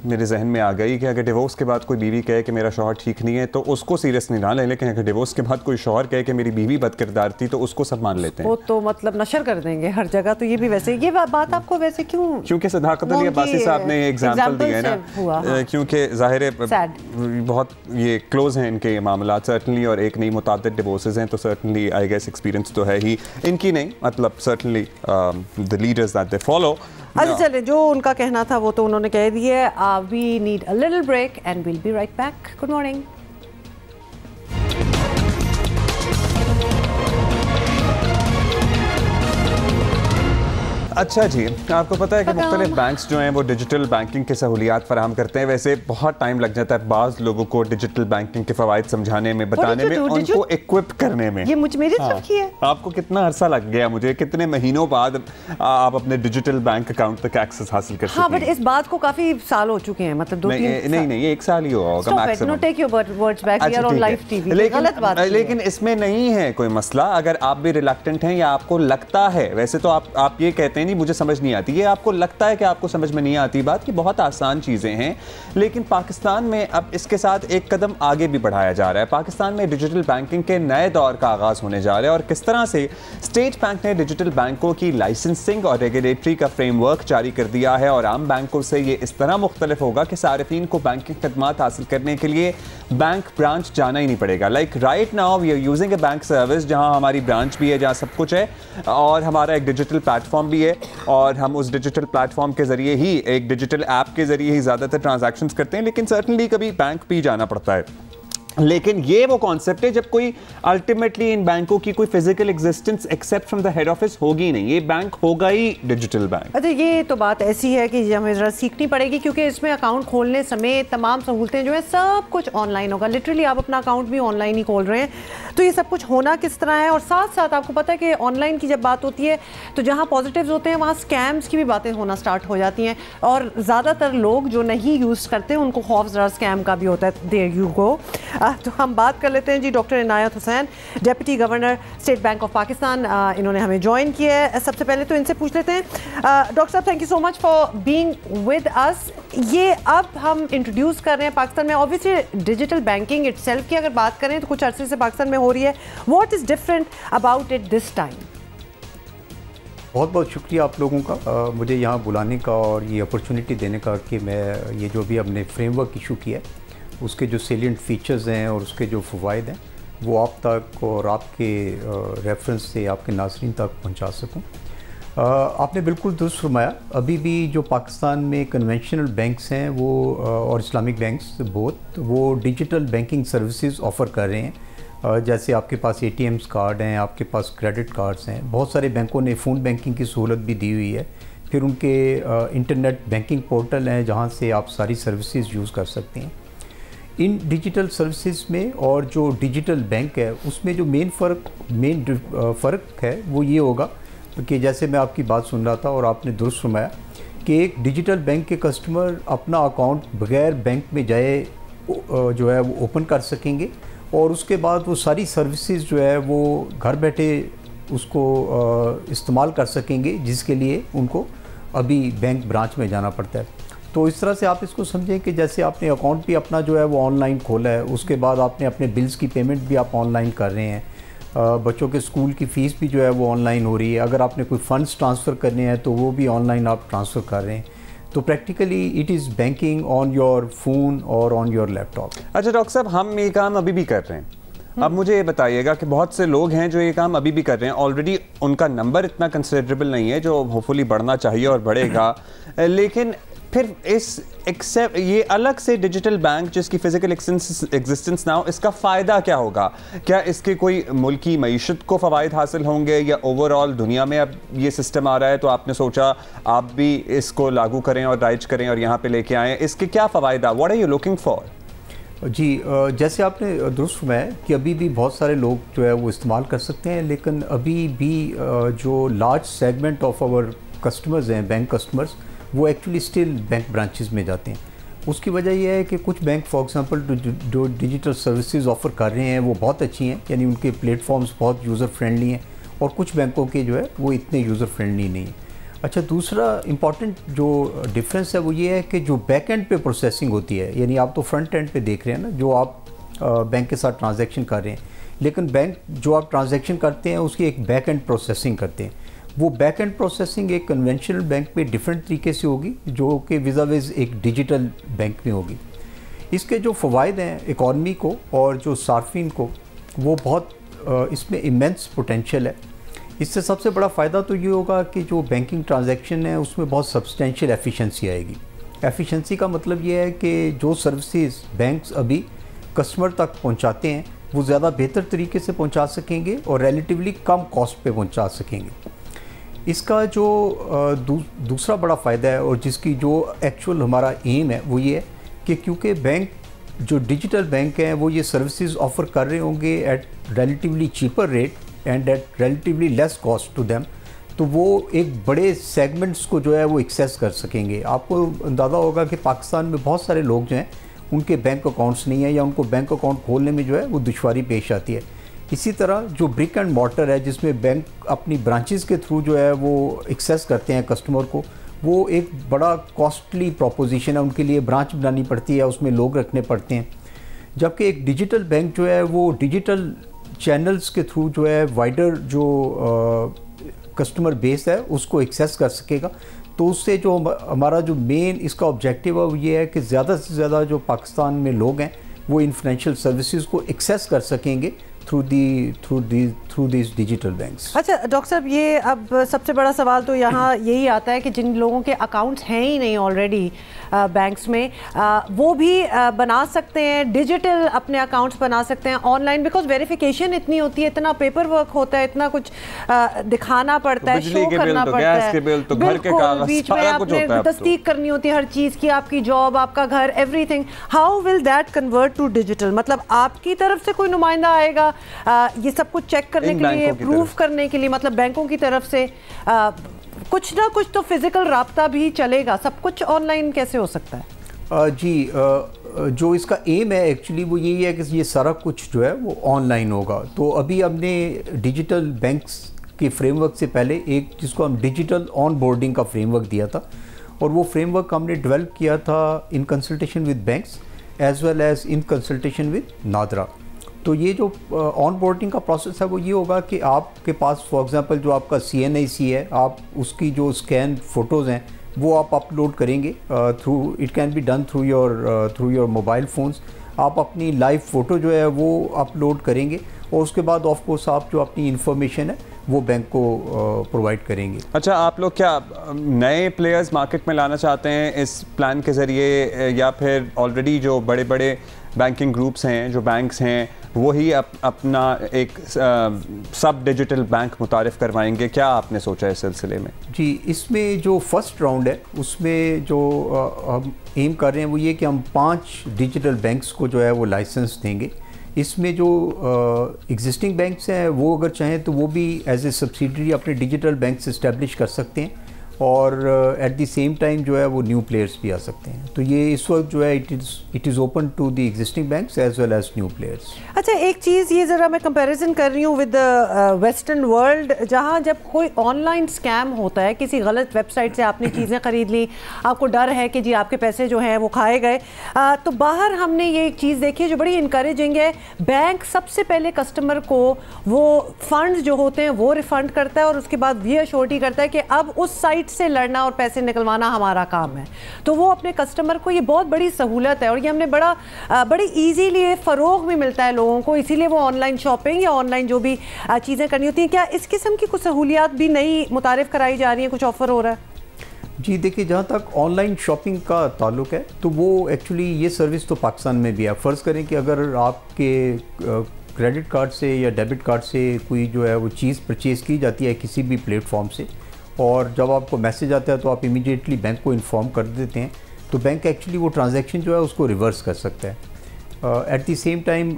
मेरे जहन में आ गई कि अगर डिवोर्स के बाद कोई बीवी कहे कि मेरा शौहर ठीक नहीं है तो उसको सीरियसली ना लें, लेकिन अगर डिवोर्स के बाद कोई शौहर कहे कि मेरी बीवी बदकिरदार थी तो उसको सब मान लेते हैं। वो तो मतलब नशर कर देंगे हर जगह। तो ये भी वैसे ये बात आपको वैसे क्यों? क्योंकि सदाकत अली अब्बासी साहब ने एग्जाम्पल दिए ना, क्योंकि ज़ाहिर है बहुत ये क्लोज हैं इनके मामला सर्टनली, और एक नहीं मुतादिद डिवोर्सेज हैं, तो सर्टनली आई गेस एक्सपीरियंस तो है ही इनकी नहीं, मतलब certainly the leaders that they follow. अच्छा चले, जो उनका कहना था वो तो उन्होंने कह दिया। We need a little break and will be right back. Good morning. अच्छा जी, आपको पता है कि मुख्तलिफ बैंक्स जो हैं वो डिजिटल बैंकिंग की सहूलियात फराहम करते हैं। वैसे बहुत टाइम लग जाता है बाज़ लोगों को डिजिटल बैंकिंग के फ़वाइद समझाने में, बताने में, उनको इक्विप करने में। ये मेरी तरफ की है। आपको कितना अरसा लग गया, मुझे कितने महीनों बाद आप अपने डिजिटल बैंक अकाउंट तक एक्सेस हासिल कर सकते हैं? हाँ, बट इस बात को काफ़ी साल हो चुके हैं, मतलब 2-3 नहीं, ये 1 साल ही हुआ होगा maximum. Take your words back, we are on live TV. गलत बात है, लेकिन इसमें नहीं है कोई मसला। अगर आप भी रिलक्टेंट हैं या आपको लगता है, वैसे तो आप ये कहते हैं नहीं मुझे समझ नहीं आती, ये आपको लगता है कि आपको समझ में नहीं आती बात, कि बहुत आसान चीज़ें हैं, लेकिन पाकिस्तान में अब इसके साथ एक कदम आगे भी बढ़ाया जा रहा है। पाकिस्तान में डिजिटल बैंकिंग के नए दौर का आगाज़ होने जा रहा है, और किस तरह से स्टेट बैंक ने डिजिटल बैंकों की लाइसेंसिंग और रेगुलेटरी का फ्रेमवर्क जारी कर दिया है, और आम बैंकों से ये इस तरह मुख्तलिफ होगा कि सारिफीन को बैंकिंग खदमात हासिल करने के लिए बैंक ब्रांच जाना ही नहीं पड़ेगा। Like right now we are using a bank service, जहाँ हमारी ब्रांच भी है, जहाँ सब कुछ है, और हमारा एक डिजिटल प्लेटफॉर्म भी है, और हम उस डिजिटल प्लेटफॉर्म के ज़रिए ही, एक डिजिटल ऐप के ज़रिए ही ज़्यादातर ट्रांजैक्शंस करते हैं, लेकिन सर्टनली कभी बैंक भी जाना पड़ता है। लेकिन ये वो कॉन्सेप्ट है जब कोई अल्टीमेटली इन बैंकों की कोई physical existence except from the head office होगी नहीं, ये बैंक होगा ही डिजिटल बैंक। अच्छा, ये तो बात ऐसी है कि हमें ज़रा सीखनी पड़ेगी, क्योंकि इसमें अकाउंट खोलने समेत तमाम सहूलतें जो है सब कुछ ऑनलाइन होगा। लिटरली आप अपना अकाउंट भी ऑनलाइन ही खोल रहे हैं, तो ये सब कुछ होना किस तरह है। और साथ साथ आपको पता है कि ऑनलाइन की जब बात होती है तो जहाँ पॉजिटिव्स होते हैं वहाँ स्कैम्स की भी बातें होना स्टार्ट हो जाती हैं, और ज़्यादातर लोग जो नहीं यूज़ करते उनको खौफ ज़रा स्कैम का भी होता है। There you go. तो हम बात कर लेते हैं जी doctor Inayat Hussain, deputy governor state bank of Pakistan, इन्होंने हमें ज्वाइन किया है। सबसे पहले तो इनसे पूछ लेते हैं, डॉक्टर साहब thank you so much for being with us. ये अब हम इंट्रोड्यूस कर रहे हैं पाकिस्तान में, ऑब्वियसली डिजिटल बैंकिंग इटसेल्फ की अगर बात करें तो कुछ अरसे से पाकिस्तान में हो रही है। What is different about it this time? बहुत बहुत शुक्रिया आप लोगों का मुझे यहाँ बुलाने का और ये अपॉर्चुनिटी देने का, कि मैं ये जो भी हमने फ्रेमवर्क इशू किया है उसके जो सेलिएंट फीचर्स हैं और उसके जो फ़वाइद हैं वो आप तक और आपके रेफरेंस से आपके नाज़रीन तक पहुंचा सकूं। आपने बिल्कुल दुरुस्त फरमाया, अभी भी जो पाकिस्तान में कन्वेंशनल बैंक्स हैं वो और इस्लामिक बैंक्स बोथ, वो डिजिटल बैंकिंग सर्विसेज ऑफ़र कर रहे हैं। जैसे आपके पास ATMs कार्ड हैं, आपके पास क्रेडिट कार्ड्स हैं, बहुत सारे बैंकों ने फ़ोन बैंकिंग की सहूलत भी दी हुई है। फिर उनके इंटरनेट बैंकिंग पोर्टल हैं जहाँ से आप सारी सर्विसेज यूज़ कर सकते हैं। इन डिजिटल सर्विसेज में और जो डिजिटल बैंक है उसमें जो मेन फ़र्क है वो ये होगा कि जैसे मैं आपकी बात सुन रहा था और आपने दुरुस्त फरमाया कि एक डिजिटल बैंक के कस्टमर अपना अकाउंट बग़ैर बैंक में जाए जो है वो ओपन कर सकेंगे, और उसके बाद वो सारी सर्विसेज जो है वो घर बैठे उसको इस्तेमाल कर सकेंगे, जिसके लिए उनको अभी बैंक ब्रांच में जाना पड़ता है। तो इस तरह से आप इसको समझें कि जैसे आपने अकाउंट भी अपना जो है वो ऑनलाइन खोला है, उसके बाद आपने अपने बिल्स की पेमेंट भी आप ऑनलाइन कर रहे हैं, बच्चों के स्कूल की फ़ीस भी जो है वो ऑनलाइन हो रही है, अगर आपने कोई फ़ंड्स ट्रांसफ़र करने हैं तो वो भी ऑनलाइन आप ट्रांसफ़र कर रहे हैं। तो practically it is banking on your phone और ऑन योर लैपटॉप। अच्छा डॉक्टर साहब, हम ये काम अभी भी कर रहे हैं। अब मुझे ये बताइएगा कि बहुत से लोग हैं जो ये काम अभी भी कर रहे हैं, ऑलरेडी उनका नंबर इतना कंसिडरेबल नहीं है जो होपफुली बढ़ना चाहिए और बढ़ेगा, लेकिन फिर एक्सेप्ट ये अलग से डिजिटल बैंक जिसकी फिजिकल एग्जिस्टेंस ना हो, इसका फ़ायदा क्या होगा? क्या इसके कोई मुल्की मईशत को फ़वाइद हासिल होंगे, या ओवरऑल दुनिया में अब ये सिस्टम आ रहा है तो आपने सोचा आप भी इसको लागू करें और राइज करें और यहाँ पे लेके आएँ? इसके क्या फ़वायदा, what are you looking for? जी, जैसे आपने दुरुस्त फरमाया कि अभी भी बहुत सारे लोग जो है वो इस्तेमाल कर सकते हैं, लेकिन अभी भी जो large segment of our customers हैं, बैंक कस्टमर्स, वो एक्चुअली स्टिल बैंक ब्रांचेस में जाते हैं। उसकी वजह यह है कि कुछ बैंक फॉर एग्जांपल जो डिजिटल सर्विसेज ऑफ़र कर रहे हैं वो बहुत अच्छी हैं, यानी उनके प्लेटफॉर्म्स बहुत यूज़र फ्रेंडली हैं, और कुछ बैंकों के जो है वो इतने यूज़र फ्रेंडली नहीं है। अच्छा, दूसरा इम्पॉर्टेंट जो डिफरेंस है वो ये है कि जो बैक एंड पे प्रोसेसिंग होती है, यानी आप तो फ्रंट एंड पे देख रहे हैं ना, जो आप बैंक के साथ ट्रांजैक्शन कर रहे हैं, लेकिन बैंक जो आप ट्रांजैक्शन करते हैं उसकी एक बैक एंड प्रोसेसिंग करते हैं। वो बैक एंड प्रोसेसिंग एक कन्वेंशनल बैंक में डिफरेंट तरीके से होगी, जो कि विज़ाविज़ एक डिजिटल बैंक में होगी। इसके जो फ़वाइद हैं इकॉनमी को और जो सार्फिन को, वो बहुत इसमें इमेंस पोटेंशियल है। इससे सबसे बड़ा फ़ायदा तो ये होगा कि जो बैंकिंग ट्रांजैक्शन है उसमें बहुत सब्सटेंशियल एफिशिएंसी आएगी। एफिशिएंसी का मतलब ये है कि जो सर्विसेज बैंक्स अभी कस्टमर तक पहुंचाते हैं वो ज़्यादा बेहतर तरीके से पहुंचा सकेंगे और रिलेटिवली कम कॉस्ट पे पहुंचा सकेंगे। इसका जो दूसरा बड़ा फ़ायदा है और जिसकी जो एक्चुअल हमारा एम है वो ये है कि क्योंकि बैंक जो डिजिटल बैंक हैं वो ये सर्विसेज ऑफ़र कर रहे होंगे at relatively cheaper rate and at relatively less cost to them, तो वो एक बड़े सेगमेंट्स को जो है वो एक्सेस कर सकेंगे। आपको अंदाज़ा होगा कि पाकिस्तान में बहुत सारे लोग जो हैं उनके बैंक अकाउंट्स नहीं है या उनको बैंक अकाउंट खोलने में जो है वो दुश्वारी पेश आती है। इसी तरह जो ब्रिक एंड मॉर्टर है, जिसमें बैंक अपनी ब्रांचेस के थ्रू जो है वो एक्सेस करते हैं कस्टमर को, वो एक बड़ा कॉस्टली प्रोपोजिशन है, उनके लिए ब्रांच बनानी पड़ती है, उसमें लोग रखने पड़ते हैं। जबकि एक डिजिटल बैंक जो है वो डिजिटल चैनल्स के थ्रू जो है वाइडर जो कस्टमर बेस है उसको एक्सेस कर सकेगा। तो उससे जो हमारा जो मेन इसका ऑब्जेक्टिव है वो ये है कि ज़्यादा से ज़्यादा जो पाकिस्तान में लोग हैं वो इन फाइनेंशियल सर्विसेज को एक्सेस कर सकेंगे थ्रू दिस डिजिटल बैंक्स। अच्छा डॉक्टर साहब, ये अब सबसे बड़ा सवाल तो यहाँ यही आता है कि जिन लोगों के अकाउंट्स हैं ही नहीं ऑलरेडी बैंक्स में, वो भी बना सकते हैं डिजिटल अपने अकाउंट्स बना सकते हैं ऑनलाइन, बिकॉज वेरिफिकेशन इतनी होती है, इतना पेपर वर्क होता है, इतना कुछ दिखाना पड़ता है, शो करना पड़ता है, बिल्कुल बीच में आपने तस्दीक करनी होती है हर चीज़ की, आपकी जॉब, आपका घर, everything. How will that convert to digital? मतलब आपकी तरफ से कोई नुमाइंदा आएगा ये सब कुछ चेक करने के लिए, प्रूफ करने के लिए, मतलब बैंकों की तरफ से कुछ ना कुछ तो फिजिकल राब्ता भी चलेगा, सब कुछ ऑनलाइन कैसे हो सकता है? जी, जो इसका एम है एक्चुअली वो यही है कि ये सारा कुछ जो है वो ऑनलाइन होगा। तो अभी हमने डिजिटल बैंक्स के फ्रेमवर्क से पहले एक जिसको हम डिजिटल ऑन बोर्डिंग का फ्रेमवर्क दिया था, और वो फ्रेमवर्क हमने डेवलप किया था in consultation with banks as well as in consultation with NADRA. तो ये जो ऑन बोर्डिंग का प्रोसेस है वो ये होगा कि आपके पास फॉर एग्जांपल जो आपका CNIC है, आप उसकी जो स्कैन फ़ोटोज़ हैं वो आप अपलोड करेंगे through, it can be done through your mobile phones. आप अपनी लाइव फ़ोटो जो है वो अपलोड करेंगे और उसके बाद ऑफ कोर्स आप जो अपनी इन्फॉर्मेशन है वो बैंक को प्रोवाइड करेंगे। अच्छा, आप लोग क्या नए प्लेयर्स मार्केट में लाना चाहते हैं इस प्लान के ज़रिए, या फिर ऑलरेडी जो बड़े बड़े बैंकिंग ग्रुप्स हैं, जो बैंक्स हैं, वही अपना एक सब डिजिटल बैंक मुतारिफ़ करवाएंगे? क्या आपने सोचा इस सिलसिले में? जी, इसमें जो फर्स्ट राउंड है उसमें जो हम एम कर रहे हैं वो ये कि हम 5 डिजिटल बैंक्स को जो है वो लाइसेंस देंगे। इसमें जो एग्जिस्टिंग बैंक्स हैं वो अगर चाहें तो वो भी एज ए सब्सिडरी अपने डिजिटल बैंक्स इस्टेब्लिश कर सकते हैं, और एट द सेम टाइम जो है वो न्यू प्लेयर्स भी आ सकते हैं। तो ये इस वक्त जो है it is open to the existing banks as well as new players. अच्छा, एक चीज़ ये ज़रा मैं कंपैरिजन कर रही हूँ विद वेस्टर्न वर्ल्ड, जहाँ जब कोई ऑनलाइन स्कैम होता है, किसी गलत वेबसाइट से आपने चीज़ें ख़रीद ली, आपको डर है कि जी आपके पैसे जो हैं वो खाए गए, तो बाहर हमने ये एक चीज़ देखी है जो बड़ी इनकरेजिंग है। बैंक सबसे पहले कस्टमर को वो फंड्स जो होते हैं वो रिफ़ंड करता है और उसके बाद ये अश्योरिटी करता है कि अब उस साइट से लड़ना और पैसे निकलवाना हमारा काम है। तो वो अपने कस्टमर को, ये बहुत बड़ी सहूलत है और ये हमने बड़ी इजीली फ़रोग भी मिलता है लोगों को, इसीलिए वो ऑनलाइन शॉपिंग या ऑनलाइन जो भी चीज़ें करनी होती हैं। क्या इस किस्म की कुछ सहूलियात भी नई मुतारिफ़ कराई जा रही हैं, कुछ ऑफ़र हो रहा है? जी देखिए, जहाँ तक ऑनलाइन शॉपिंग का ताल्लुक है तो वो एक्चुअली ये सर्विस तो पाकिस्तान में भी है। फ़र्ज़ करें कि अगर आपके क्रेडिट कार्ड से या डेबिट कार्ड से कोई जो है वो चीज़ परचेज़ की जाती है किसी भी प्लेटफॉर्म से, और जब आपको मैसेज आता है तो आप इमीडिएटली बैंक को इन्फॉर्म कर देते हैं, तो बैंक एक्चुअली वो ट्रांजैक्शन जो है उसको रिवर्स कर सकता है। एट द सेम टाइम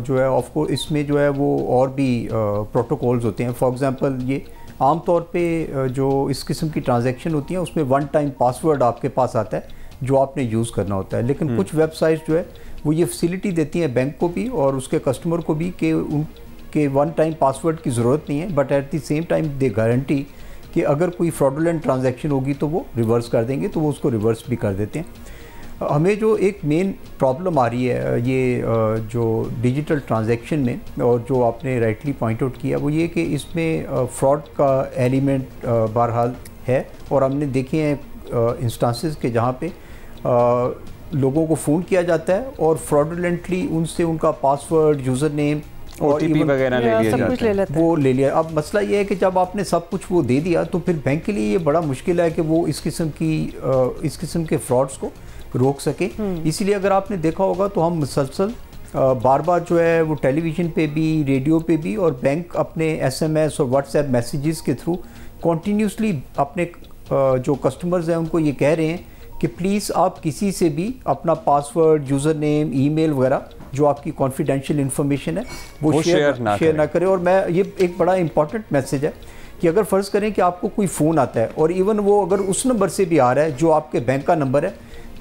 जो है ऑफ कोर्स इसमें जो है वो और भी प्रोटोकॉल्स होते हैं। फॉर एग्जांपल ये आमतौर पे जो इस किस्म की ट्रांजैक्शन होती हैं उसमें 1 टाइम पासवर्ड आपके पास आता है जो आपने यूज़ करना होता है, लेकिन कुछ वेबसाइट्स जो है वो ये फैसिलिटी देती हैं बैंक को भी और उसके कस्टमर को भी कि कि वन टाइम पासवर्ड की ज़रूरत नहीं है, but at the same time they guarantee कि अगर कोई फ्रॉडुलेंट ट्रांजैक्शन होगी तो वो रिवर्स कर देंगे, तो वो उसको रिवर्स भी कर देते हैं। हमें जो एक मेन प्रॉब्लम आ रही है ये जो डिजिटल ट्रांजैक्शन में, और जो आपने राइटली पॉइंट आउट किया, वो ये कि इसमें फ्रॉड का एलिमेंट बहरहाल है। और हमने देखे हैं इंस्टांसेस के जहाँ पे लोगों को फ़ोन किया जाता है और फ्रॉडुलेंटली उनसे उनका पासवर्ड, यूज़र नेम और OTP वगैरह वो ले लिया। अब मसला ये है कि जब आपने सब कुछ वो दे दिया तो फिर बैंक के लिए ये बड़ा मुश्किल है कि वो इस किस्म के फ्रॉड्स को रोक सके। इसीलिए अगर आपने देखा होगा तो हम मुसलसल बार बार जो है वो टेलीविज़न पे भी, रेडियो पे भी, और बैंक अपने SMS और व्हाट्सएप मैसेजेस के थ्रू कॉन्टीन्यूसली अपने जो कस्टमर्स हैं उनको ये कह रहे हैं कि प्लीज़ आप किसी से भी अपना पासवर्ड, यूज़र नेम, ईमेल वगैरह जो आपकी कॉन्फिडेंशियल इन्फॉर्मेशन है वो शेयर ना करें। और मैं ये एक बड़ा इंपॉर्टेंट मैसेज है कि अगर फ़र्ज़ करें कि आपको कोई फ़ोन आता है और इवन वो अगर उस नंबर से भी आ रहा है जो आपके बैंक का नंबर है,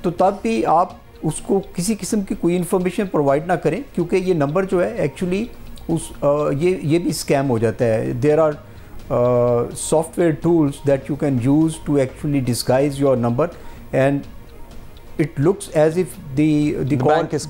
तो तब भी आप उसको किसी किस्म की कोई इन्फॉर्मेशन प्रोवाइड ना करें, क्योंकि ये नंबर जो है एक्चुअली ये भी स्कैम हो जाता है। There are software tools that you can use to actually disguise your number and it looks as if the bank is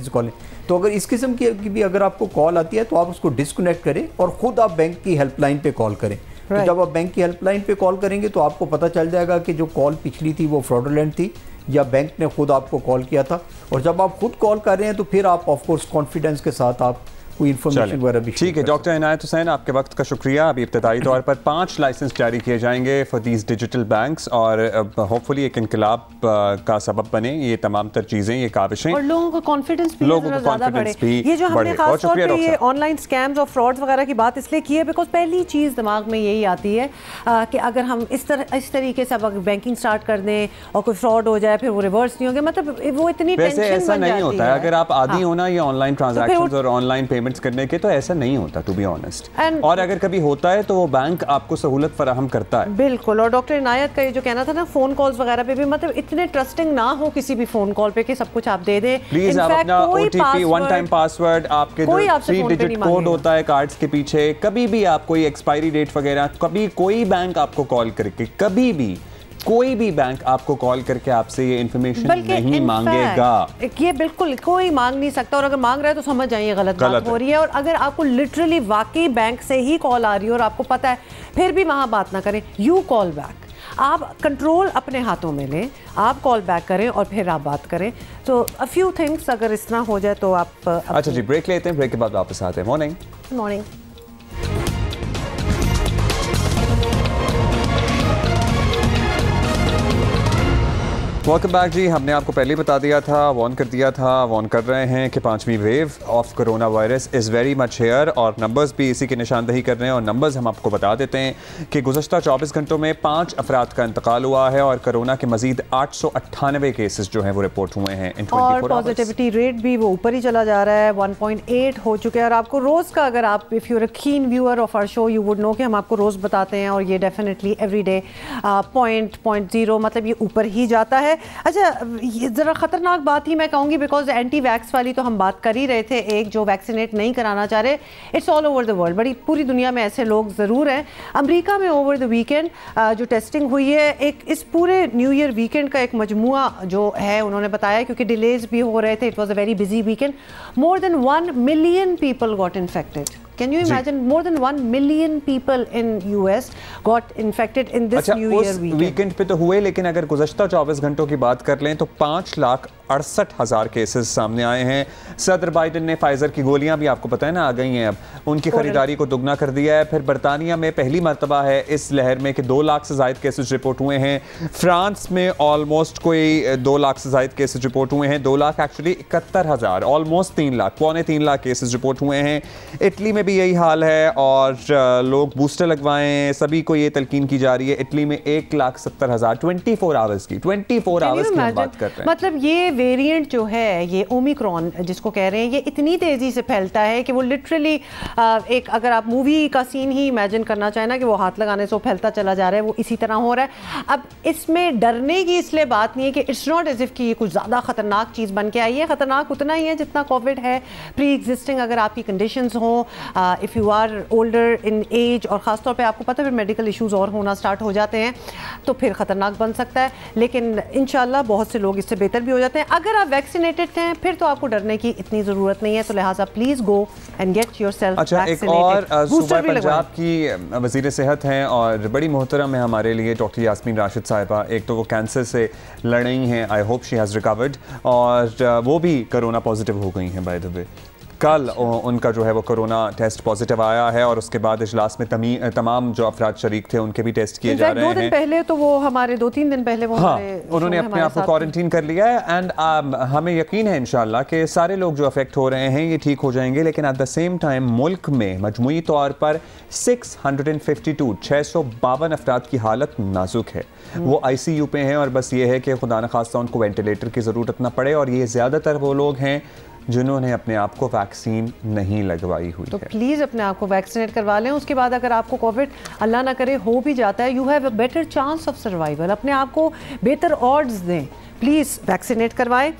calling. तो अगर इस किस्म की भी अगर आपको कॉल आती है तो आप उसको डिस्कनेक्ट करें और ख़ुद आप बैंक की हेल्पलाइन पे कॉल करें। तो जब आप बैंक की हेल्पलाइन पे कॉल करेंगे तो आपको पता चल जाएगा कि जो कॉल पिछली थी वो फ्रॉडुलेंट थी या बैंक ने खुद आपको कॉल किया था। और जब आप खुद कॉल कर रहे हैं तो फिर आप ऑफ कोर्स कॉन्फिडेंस के साथ आप कोई इन्फॉर्मेशन वगैरह भी। ठीक है डॉक्टर इनायत हुसैन, आपके वक्त का शुक्रिया। अभी इब्तदाई तौर पर 5 लाइसेंस जारी किए जाएंगे फॉर दीज डिजिटल बैंक्स और होपफुली एक इनकलाब का सबब बने ये तमाम तर चीज़ें, ये काविशें, और लोगों का कॉन्फिडेंस भी ज़्यादा बढ़े। ये जो हमने खास तौर पे ये ऑनलाइन स्कैम्स और फ्रॉड्स वगैरह की बात इसलिए की है बिकॉज पहली चीज़ दिमाग में यही आती है कि अगर हम इस तरीके से अब बैंकिंग स्टार्ट कर दें और कोई फ्रॉड हो जाए फिर वो रिवर्स नहीं होंगे, मतलब वो इतनी टेंशन ऐसा नहीं होता है। अगर आप आदी हो ना ये ऑनलाइन ट्रांजैक्शंस और ऑनलाइन पेमेंट्स करने के, तो ऐसा नहीं होता टू बी ऑनेस्ट। और अगर कभी होता है तो वो बैंक आपको सहूलत फराहम करता है। बिल्कुल। और डॉक्टर इनायत का ये जो कहना था ना फोन कॉल्स वगैरह पे भी, मतलब इतने ट्रस्टिंग ना हो किसी भी फोन कॉल पे कि सब कुछ आप दे दें। प्लीज आप अपना OTP, वन टाइम पासवर्ड, आपके जो 3 डिजिट कोड होता है कार्ड्स के पीछे, कभी भी आप कोई एक्सपायरी डेट वगैरह, कभी कोई बैंक आपको कॉल करके, कभी भी कोई भी बैंक आपको कॉल करके आपसे ये इन्फॉर्मेशन नहीं मांगेगा। ये बिल्कुल कोई मांग नहीं सकता, और अगर मांग रहा है तो समझ जाइए गलत बात हो रही है। और अगर आपको लिटरली वाकई बैंक से ही कॉल आ रही है और आपको पता है, फिर भी वहां बात ना करें, यू कॉल बैक। आप कंट्रोल अपने हाथों में लें, आप कॉल बैक करें और फिर आप बात करें। तो अ फ्यू थिंग्स अगर इस तरह हो जाए तो आप अच्छा जी ब्रेक लेते हैं, ब्रेक के बाद वापस आते हैं। Morning morning. वेलकम बैक जी। हमने आपको पहले बता दिया था, वार्न कर दिया था, वार्न कर रहे हैं कि 5वीं wave of corona virus is very much here, और नंबर्स भी इसी की निशानदही कर रहे हैं। और नंबर्स हम आपको बता देते हैं कि गुज़श्ता 24 घंटों में 5 अफराद का इंतकाल हुआ है और कोरोना के मजीद 898 केसेस जो हैं वो रिपोर्ट हुए हैं इन 24 और पॉजिटिविटी रेट भी वो ऊपर ही चला जा रहा है, 1.8 हो चुके हैं। और आपको रोज़ का, अगर आप if you are a keen viewer of our show you would know कि हम आपको रोज़ बताते हैं, और ये डेफिनेटली एवरी डे 0.0 मतलब ये ऊपर ही जाता है। अच्छा, ये ज़रा ख़तरनाक बात ही मैं कहूँगी, बिकॉज एंटी वैक्स वाली तो हम बात कर ही रहे थे, एक जो वैक्सीनेट नहीं कराना चाह रहे, it's all over the world, बड़ी पूरी दुनिया में ऐसे लोग ज़रूर हैं। अमेरिका में ओवर द वीकेंड जो टेस्टिंग हुई है, एक इस पूरे न्यू ईयर वीकेंड का एक मजमुआ जो है उन्होंने बताया, क्योंकि डिलेज भी हो रहे थे, it was a very busy weekend, more than 1 million people got infected. Can you imagine? More than 1 million people in US got infected in this New Year weekend. Weekend पे तो हुए, लेकिन अगर गुज़श्ता 24 घंटों की बात कर लें तो 5,68,000 केसेस सामने आए हैं। सदर बाइडन ने फाइजर की गोलियां भी आपको पता है ना आ गई हैं, अब उनकी खरीदारी को दुगना कर दिया है। फिर बरतानिया में पहली मरतबा है इस लहर में कि 2 लाख से ज़ायद केसेस रिपोर्ट हुए हैं। फ्रांस में ऑलमोस्ट कोई 2 लाख से ज़ायद केसेस रिपोर्ट हुए हैं, 2 लाख एक्चुअली 71,000, ऑलमोस्ट 3 लाख, पौने 3 लाख केसेस रिपोर्ट हुए हैं। इटली में भी यही हाल है और लोग बूस्टर लगवाएं, सभी को ये तलकीन की जा रही है। इटली में 1,70,000 24 आवर्स की, 24 आवर्स की हम बात कर रहे हैं। मतलब ये वेरिएंट जो है ये ओमिक्रॉन जिसको कह रहे हैं, ये इतनी तेज़ी से फैलता है कि वो लिटरली एक, अगर आप मूवी का सीन ही इमेजिन करना चाहें ना कि वो हाथ लगाने से वो फैलता चला जा रहा है, वो इसी तरह हो रहा है। अब इसमें डरने की इसलिए बात नहीं है कि इट्स नॉट एज इफ़ कि ये कुछ ज़्यादा ख़तरनाक चीज़ बन के आई है। ख़तरनाक उतना ही है जितना कोविड है, प्री एग्जिस्टिंग अगर आपकी कंडीशंस हों, if you are older in age, और ख़ासतौर पे आपको पता है फिर मेडिकल इश्यूज़ और होना स्टार्ट हो जाते हैं तो फिर ख़तरनाक बन सकता है। लेकिन इंशाल्लाह बहुत से लोग इससे बेहतर भी हो जाते हैं। अगर आप वैक्सीनेटेड हैं फिर तो आपको डरने की इतनी ज़रूरत नहीं है, तो लिहाजा please go and get yourself vaccinated. एक और सूबा पंजाब की वज़ीर सेहत हैं और बड़ी मोहतरम है हमारे लिए डॉक्टर यास्मीन राशिद साहिबा। एक तो वो कैंसर से लड़ रही हैं, I hope she has recovered, और वो भी कोरोना पॉजिटिव हो गई हैं बाय द वे। कल उनका जो है वो कोरोना टेस्ट पॉजिटिव आया है और उसके बाद इजलास में तमाम जो अफराद शरीक थे उनके भी टेस्ट किए जा रहे हैं। 2 दिन पहले तो वो हमारे 2-3 दिन पहले वो उन्होंने अपने आप को क्वारंटीन कर लिया है। एंड हमें यकीन है इंशाल्लाह कि सारे लोग जो अफेक्ट हो रहे हैं ये ठीक हो जाएंगे। लेकिन एट द सेम टाइम मुल्क में मजमूई तौर पर 652 अफराद की हालत नाजुक है, वो ICU पे हैं और बस ये है कि खुदा न खास्ता उनको वेंटिलेटर की ज़रूरत ना पड़े। और ये ज़्यादातर वो लोग हैं जिन्होंने अपने आप को वैक्सीन नहीं लगवाई हुई तो है। प्लीज़ अपने आप को वैक्सीनेट करवा लें। उसके बाद अगर आपको कोविड अल्लाह ना करे हो भी जाता है, you have a better chance of survival. अपने आप को बेहतर ऑड्स दें, प्लीज़ वैक्सीनेट करवाएं।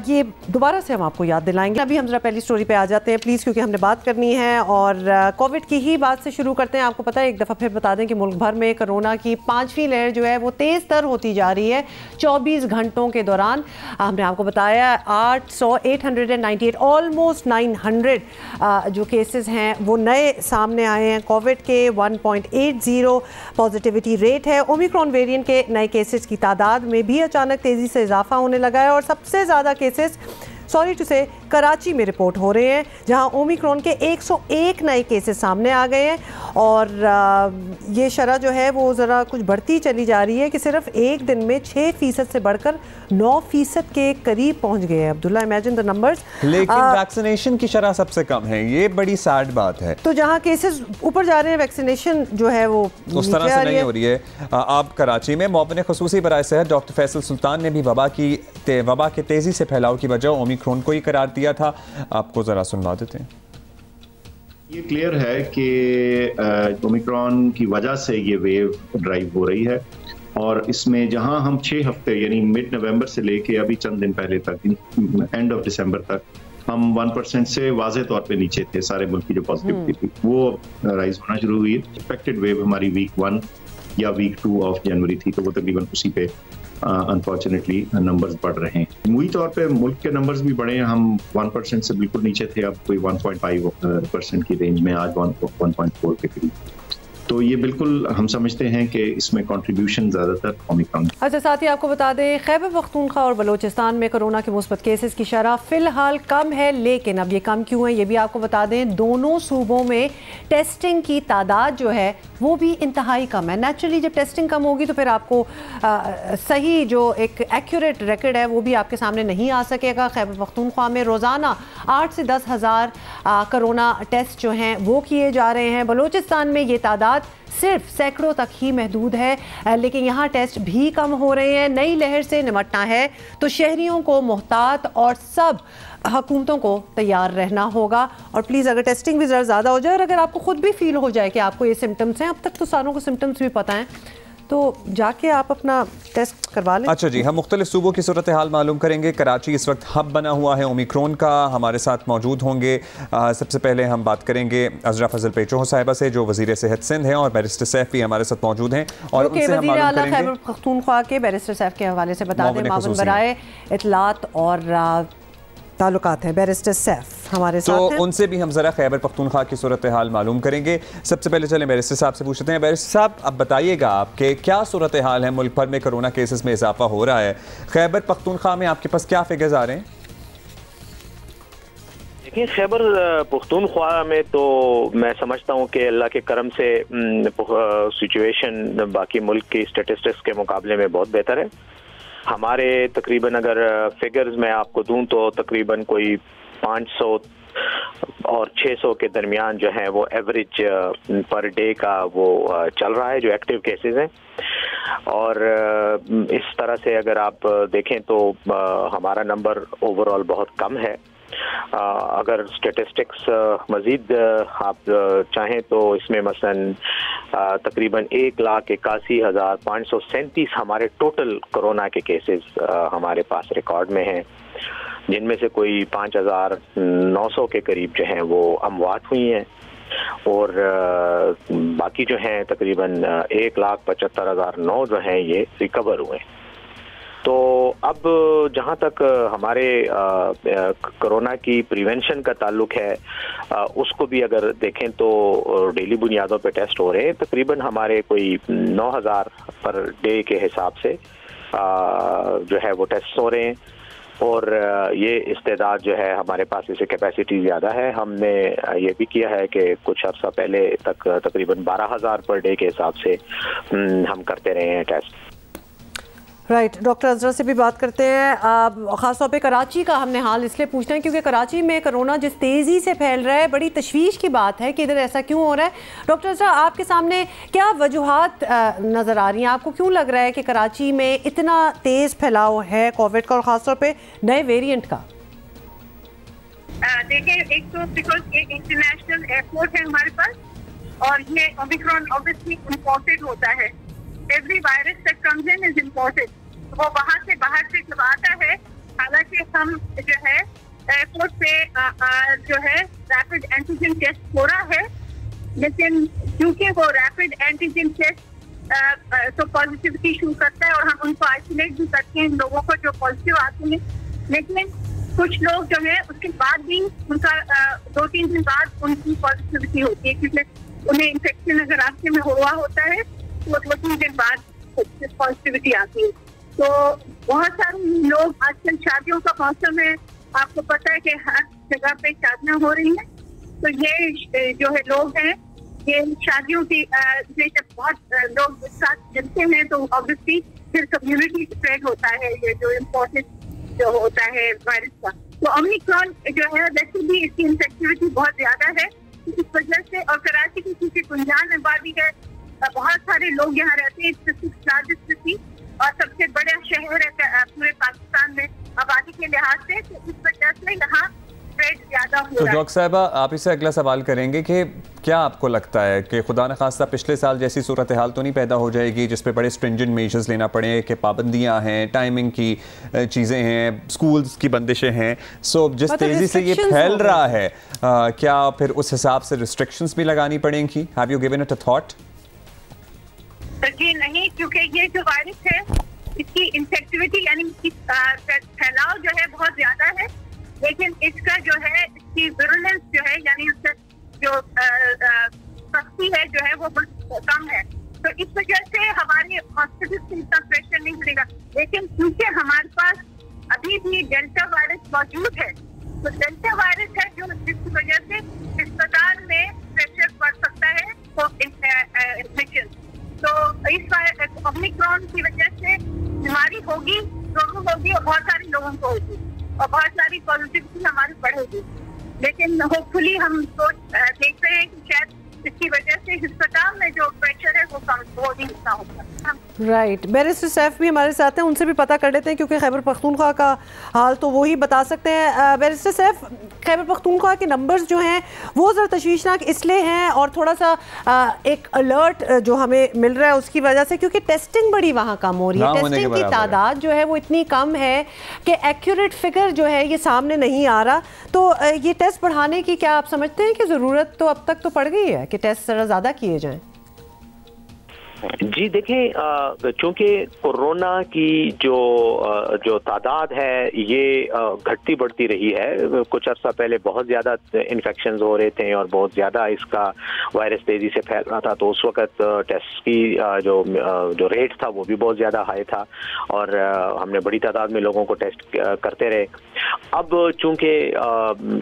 ये दोबारा से हम आपको याद दिलाएंगे। अभी हम जरा पहली स्टोरी पे आ जाते हैं प्लीज़, क्योंकि हमने बात करनी है और कोविड की ही बात से शुरू करते हैं। आपको पता है, एक दफ़ा फिर बता दें कि मुल्क भर में कोरोना की 5वीं लहर जो है वो तेज़ तर होती जा रही है 24 घंटों के दौरान। हमने आपको बताया 898 ऑलमोस्ट 900 जो केसेस हैं वो नए सामने आए हैं कोविड के। 1.80 पॉजिटिविटी रेट है। ओमिक्रॉन वेरिएंट के नए केसेस की तादाद में भी अचानक तेज़ी से इजाफा होने लगा है और सबसे ज़्यादा केसेस सॉरी टू से कराची में रिपोर्ट हो रहे हैं, जहां ओमिक्रॉन के 101 नए केसेस सामने आ गए हैं। और ये शरह जो है वो ज़रा कुछ बढ़ती चली जा रही है कि सिर्फ एक दिन में 6% से बढ़कर 9% के करीब पहुंच गए हैं। Abdullah, imagine the numbers. लेकिन वैक्सीनेशन की शरह सबसे कम है, ये बड़ी सैड बात है। तो जहां केसेस ऊपर जा रहे हैं, वैक्सीनेशन जो है वो उस तरह से नहीं हो रही है। अब कराची में मुआविन खुसूसी बराए सेहत डॉक्टर फैसल सुल्तान ने भी वबा के तेज़ी से फैलाव की वजह ओमिक्रॉन को ही करार दिया था। आपको ज़रा सुनवा देते हैं। ये क्लियर है कि ओमिक्रॉन की वजह से ये वेव ड्राइव हो रही है और इसमें जहां हम 6 हफ्ते यानी मिड नवंबर से लेके अभी चंद दिन पहले तक, एंड ऑफ दिसंबर तक, हम 1% से वाज़े तौर पे नीचे थे। सारे मुल्क की जो पॉजिटिविटी थी वो राइज होना शुरू हुई है। एक्सपेक्टेड वेव हमारी वीक 1 या वीक 2 ऑफ जनवरी थी, तो वो तकरीबन उसी पे अनफॉर्चुनेटली नंबर्स बढ़ रहे हैं। मुई तौर पे मुल्क के नंबर्स भी बढ़े हैं। हम 1% से बिल्कुल नीचे थे, अब कोई 1.5% की रेंज में, आज 1.4 के करीब। तो ये बिल्कुल हम समझते हैं कि इसमें कंट्रीब्यूशन ज़्यादातर ओमिक्रॉन। अच्छा, साथ ही आपको बता दें खैबर पख्तूनख्वा और बलोचिस्तान में कोरोना के मुस्बत केसेस की शरह फ़िलहाल कम है। लेकिन अब ये कम क्यों है ये भी आपको बता दें। दोनों सूबों में टेस्टिंग की तादाद जो है वो भी इंतहाई कम है। नेचुरली जब टेस्टिंग कम होगी तो फिर आपको सही जो एक एक्यूरेट रिकॉर्ड है वो भी आपके सामने नहीं आ सकेगा। खैबर पख्तूनख्वा में रोज़ाना 8 से 10 हज़ार कोरोना टेस्ट जो हैं वो किए जा रहे हैं। बलोचिस्तान में ये तादाद सिर्फ सैकड़ों तक ही महदूद है, लेकिन यहाँ टेस्ट भी कम हो रहे हैं। नई लहर से निपटना है तो शहरियों को मुहतात और सब हुकूमतों को तैयार रहना होगा। और प्लीज़ अगर टेस्टिंग भी ज़्यादा हो जाए और अगर आपको खुद भी फील हो जाए कि आपको ये सिम्टम्स हैं, अब तक तो सारों को सिम्टम्स भी पता हैं, तो जाके आप अपना टेस्ट करवा लें। अच्छा जी, हम मुख्तलिफ सूबों की सूरत हाल मालूम करेंगे। कराची इस वक्त हब बना हुआ है ओमिक्रॉन का। हमारे साथ मौजूद होंगे सबसे पहले हम बात करेंगे अजरा फजल पेचो साहिबा से, जो वज़ीर सेहत सिंध हैं, और बैरिस्टर सैफ भी हमारे साथ मौजूद हैं और उनसे हम मालूम करेंगे खैबर पख्तूनख्वा के बैरिस्टर सैफ के हवाले से बता दें, मामून बराए इत्तलात और ताल्लुकात हैं। बैरिस्टर सैफ हमारे साथ हैं, तो उनसे भी हम ज़रा खैबर पख्तूनख्वा की सूरत हाल मालूम करेंगे। सबसे पहले चलें बैरिस्टर साहब से पूछते हैं। बैरिस्टर साहब, अब बताइएगा आपके क्या सूरत हाल है? मुल्क भर में कोरोना केसेस में इजाफा हो रहा है, खैबर पख्तूनख्वा में आपके पास क्या फिगर्स आ रहे हैं? देखिए, खैबर पख्तूनख्वा में तो मैं समझता हूँ कि अल्लाह के करम से सिचुएशन बाकी मुल्क की स्टेटिस्टिक्स के मुकाबले में बहुत बेहतर है। हमारे तकरीबन अगर फिगर्स मैं आपको दूं तो तकरीबन कोई 500 और 600 के दरमियान जो है वो एवरेज पर डे का वो चल रहा है जो एक्टिव केसेस हैं। और इस तरह से अगर आप देखें तो हमारा नंबर ओवरऑल बहुत कम है। अगर स्टेटिस्टिक्स मज़ीद आप चाहें तो इसमें मसलन तकरीबन 1,81,537 हमारे टोटल कोरोना के केसेस हमारे पास रिकॉर्ड में हैं, जिनमें से कोई 5,900 के करीब जो हैं वो अमवात हुई हैं और बाकी जो हैं तकरीबन 1,75,009 जो हैं ये रिकवर हुए। तो अब जहाँ तक हमारे कोरोना की प्रिवेंशन का ताल्लुक है, उसको भी अगर देखें तो डेली बुनियादों पे टेस्ट हो रहे हैं। तकरीबन हमारे कोई 9,000 पर डे के हिसाब से जो है वो टेस्ट हो रहे हैं और ये इस्तेदाद जो है हमारे पास इसे कैपेसिटी ज़्यादा है। हमने ये भी किया है कि कुछ अर्सा पहले तक तकरीबन 12,000 पर डे के हिसाब से हम करते रहे हैं टेस्ट। राइट, डॉक्टर अजरा से भी बात करते हैं। ख़ासतौर पे कराची का हमने हाल इसलिए पूछना है क्योंकि कराची में कोरोना जिस तेज़ी से फैल रहा है, बड़ी तशवीश की बात है कि इधर ऐसा क्यों हो रहा है। डॉक्टर अजरा, आपके सामने क्या वजूहात नज़र आ रही हैं? आपको क्यों लग रहा है कि कराची में इतना तेज़ फैलाव है कोविड का और ख़ासतौर पर नए वेरियंट का? देखिए, एक तो बिकॉज एक इंटरनेशनल एयरपोर्ट है हमारे पास और ये ओमिक्रॉन ऑब्वियसली इम्पोर्टेड होता है। Every virus that comes in is imported, वो वहाँ से बाहर से जब आता है, हालांकि हम जो है एयरपोर्ट पे जो है रैपिड एंटीजन टेस्ट हो रहा है, लेकिन क्योंकि वो रैपिड एंटीजन टेस्ट तो पॉजिटिविटी शो करता है और हम उनको आइसोलेट भी करते हैं लोगों को जो पॉजिटिव आते हैं, लेकिन कुछ लोग जो है उसके बाद भी उनका 2-3 दिन बाद उनकी पॉजिटिविटी होती है, क्योंकि उन्हें इन्फेक्शन अगर रास्ते में हुआ होता है तो 2-3 दिन बाद पॉजिटिविटी आती है। तो बहुत सारे लोग, आजकल शादियों का मौसम है, आपको पता है कि हर जगह पे शादियां हो रही हैं, तो ये जो है लोग हैं, ये शादियों की जब बहुत लोग एक साथ मिलते हैं तो ऑब्वियसली फिर कम्युनिटी स्प्रेड होता है, ये जो इम्पोर्टेंट जो होता है वायरस का। तो ओमिक्रॉन जो है वैसे भी इसकी इन्फेक्टिविटी बहुत ज्यादा है, इस वजह से। और कराची की क्योंकि गुंजान आबादी है, बहुत सारे लोग यहाँ रहते हैं, लार्जेस्ट सिटी और सबसे बड़ा शहर है पूरे पाकिस्तान में आबादी के लिहाज से, तो इस वजह से यहाँ स्प्रेड ज्यादा हो रहा है। तो डॉक्टर साहिबा, आप इससे अगला सवाल करेंगे कि क्या आपको लगता है कि खुदा न खास्ता पिछले साल जैसी सूरत हाल तो नहीं पैदा हो जाएगी जिस पे बड़े स्ट्रिंजेंट मेजर्स लेना पड़े, कि पाबंदियां हैं, टाइमिंग की चीज़ें हैं, स्कूल्स की बंदिशें हैं, सो जिस तेज़ी से ये फैल रहा है क्या फिर उस हिसाब से रिस्ट्रिक्शंस भी लगानी पड़ेंगी? Have you given it a thought? जी नहीं, क्योंकि ये जो वायरस है इसकी इन्फेक्टिविटी यानी फैलाव जो है बहुत ज्यादा है, लेकिन इसका जो है इसकी विरुलेंस जो है यानी उसका जो सख्ती है जो है वो बहुत कम है। तो इस वजह से हमारे हॉस्पिटल से इतना प्रेशर नहीं मिलेगा, लेकिन क्योंकि हमारे पास अभी भी डेल्टा वायरस मौजूद है, तो डेल्टा वायरस है जो जिसकी वजह से अस्पताल में प्रेशर बढ़ सकता है तो इन्फेक्शन। तो इस ओमिक्रॉन की वजह से बीमारी होगी, लोगों को होगी और बहुत सारे लोगों को होगी और बहुत सारी पॉजिटिविटी हमारी बढ़ेगी, लेकिन होपफुली हम सोच देख रहे हैं कि शायद इसकी वजह से अस्पताल में जो प्रेशर है वो कम हो नहीं होगा। राइट, बैरिस्टर सैफ भी हमारे साथ हैं, उनसे भी पता कर लेते हैं क्योंकि खैबर पख्तूनख्वा का हाल तो वो ही बता सकते हैं। बैरिस्टर सैफ, खैबर पख्तूनख्वा के नंबर्स जो हैं वो ज़रा तशवीशनाक इसलिए हैं और थोड़ा सा एक अलर्ट जो हमें मिल रहा है उसकी वजह से, क्योंकि टेस्टिंग बड़ी वहाँ कम हो रही है, टेस्टिंग की तादाद जो है वो इतनी कम है कि एक्यूरेट फिगर जो है ये सामने नहीं आ रहा। तो ये टेस्ट बढ़ाने की क्या आप समझते हैं कि ज़रूरत तो अब तक तो पड़ गई है कि टेस्ट ज़रा ज़्यादा किए जाएँ? जी देखें, चूंकि कोरोना की जो तादाद है ये घटती बढ़ती रही है। कुछ अर्सा पहले बहुत ज़्यादा इन्फेक्शंस हो रहे थे और बहुत ज़्यादा इसका वायरस तेज़ी से फैल रहा था, तो उस वक्त टेस्ट की जो रेट था वो भी बहुत ज़्यादा हाई था और हमने बड़ी तादाद में लोगों को टेस्ट करते रहे। अब चूंकि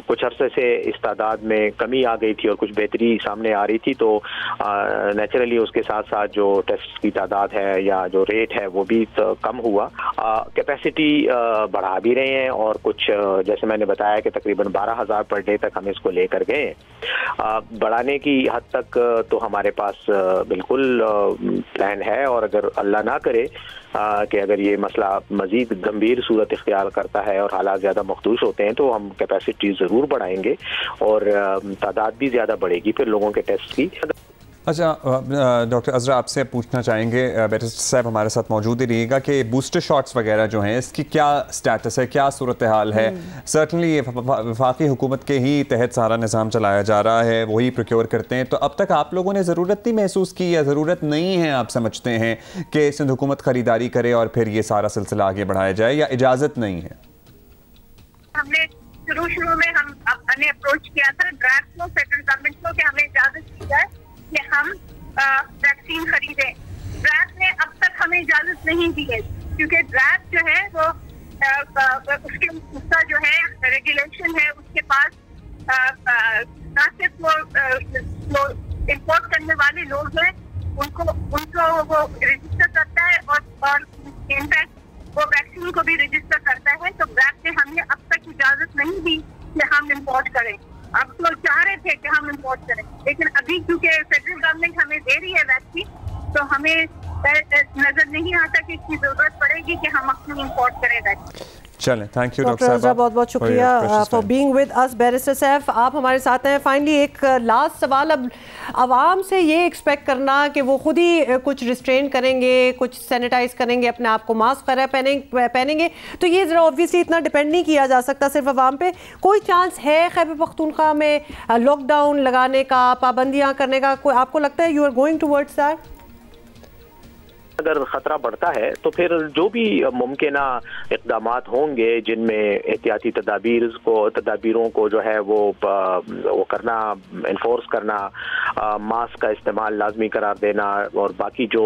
कुछ अरसे से इस तादाद में कमी आ गई थी और कुछ बेहतरी सामने आ रही थी, तो नेचुरली उसके साथ साथ जो टेस्ट की तादाद है या जो रेट है वो भी तो कम हुआ। कैपेसिटी बढ़ा भी रहे हैं और कुछ जैसे मैंने बताया कि तकरीबन 12,000 पर डे तक हम इसको लेकर गए। बढ़ाने की हद तक तो हमारे पास बिल्कुल प्लान है, और अगर अल्लाह ना करे कि अगर ये मसला मजीद गंभीर सूरत इख्तियार करता है और हालात ज़्यादा मखदूश होते हैं तो हम कैपेसिटी ज़रूर बढ़ाएंगे और तादाद भी ज़्यादा बढ़ेगी फिर लोगों के टेस्ट की। अच्छा डॉक्टर अज़रा, आपसे पूछना चाहेंगे, बैरिस्टर साहब हमारे साथ मौजूद ही रहिएगा, कि बूस्टर शॉट्स वगैरह जो हैं इसकी क्या स्टेटस है, क्या सूरत हाल है? सर्टनली ये वफाकी हुकूमत के ही तहत सारा निज़ाम चलाया जा रहा है, वही प्रोक्योर करते हैं, तो अब तक आप लोगों ने ज़रूरत नहीं महसूस की या ज़रूरत नहीं है आप समझते हैं कि सिंध हुकूमत ख़रीदारी करे और फिर ये सारा सिलसिला आगे बढ़ाया जाए, या इजाज़त नहीं है? हमने शुरू में हमने अप्रोच किया था ड्राफ्ट को फेडरल गवर्नमेंट को कि हमें इजाजत दी जाए कि हम वैक्सीन खरीदें। ड्राफ्ट ने अब तक हमें इजाजत नहीं दी है, क्योंकि ड्राफ्ट जो है वो उसका जो है रेगुलेशन है, उसके पास ना सिर्फ वो इम्पोर्ट करने वाले लोग हैं उनको वो रजिस्टर करता है और इनफैक्ट वो वैक्सीन को भी रजिस्टर करता है। तो ड्राफ्ट ने हमें अब तक इजाजत नहीं दी कि हम इम्पोर्ट करें। अब तो चाह रहे थे कि हम इम्पोर्ट करें, लेकिन अभी क्योंकि फेडरल गवर्नमेंट हमें दे रही है वैक्सीन, तो हमें नजर नहीं आता कि इसकी जरूरत पड़ेगी कि हम अपनी इम्पोर्ट करें वैक्सीन। चलें, थैंक यू डॉक्टर अज़रा, बहुत बहुत शुक्रिया for being with us. Barrister Saif, आप हमारे साथ हैं। फाइनली एक लास्ट सवाल, अब आवाम से ये एक्सपेक्ट करना कि वो खुद ही कुछ रिस्ट्रेन करेंगे, कुछ सैनिटाइज करेंगे, अपने आप को मास्क पहनेंगे, तो ये ज़रा ऑब्वियसली इतना डिपेंड नहीं किया जा सकता सिर्फ आवाम पे। कोई चांस है खैबर पख्तूनख्वा में लॉकडाउन लगाने का, पाबंदियाँ करने का? कोई आपको लगता है you are going towards that? अगर खतरा बढ़ता है तो फिर जो भी मुमकिना इक़दामात होंगे जिनमें एहतियाती तदाबीरों को जो है वो करना, इन्फोर्स करना, मास्क का इस्तेमाल लाजमी करार देना और बाकी जो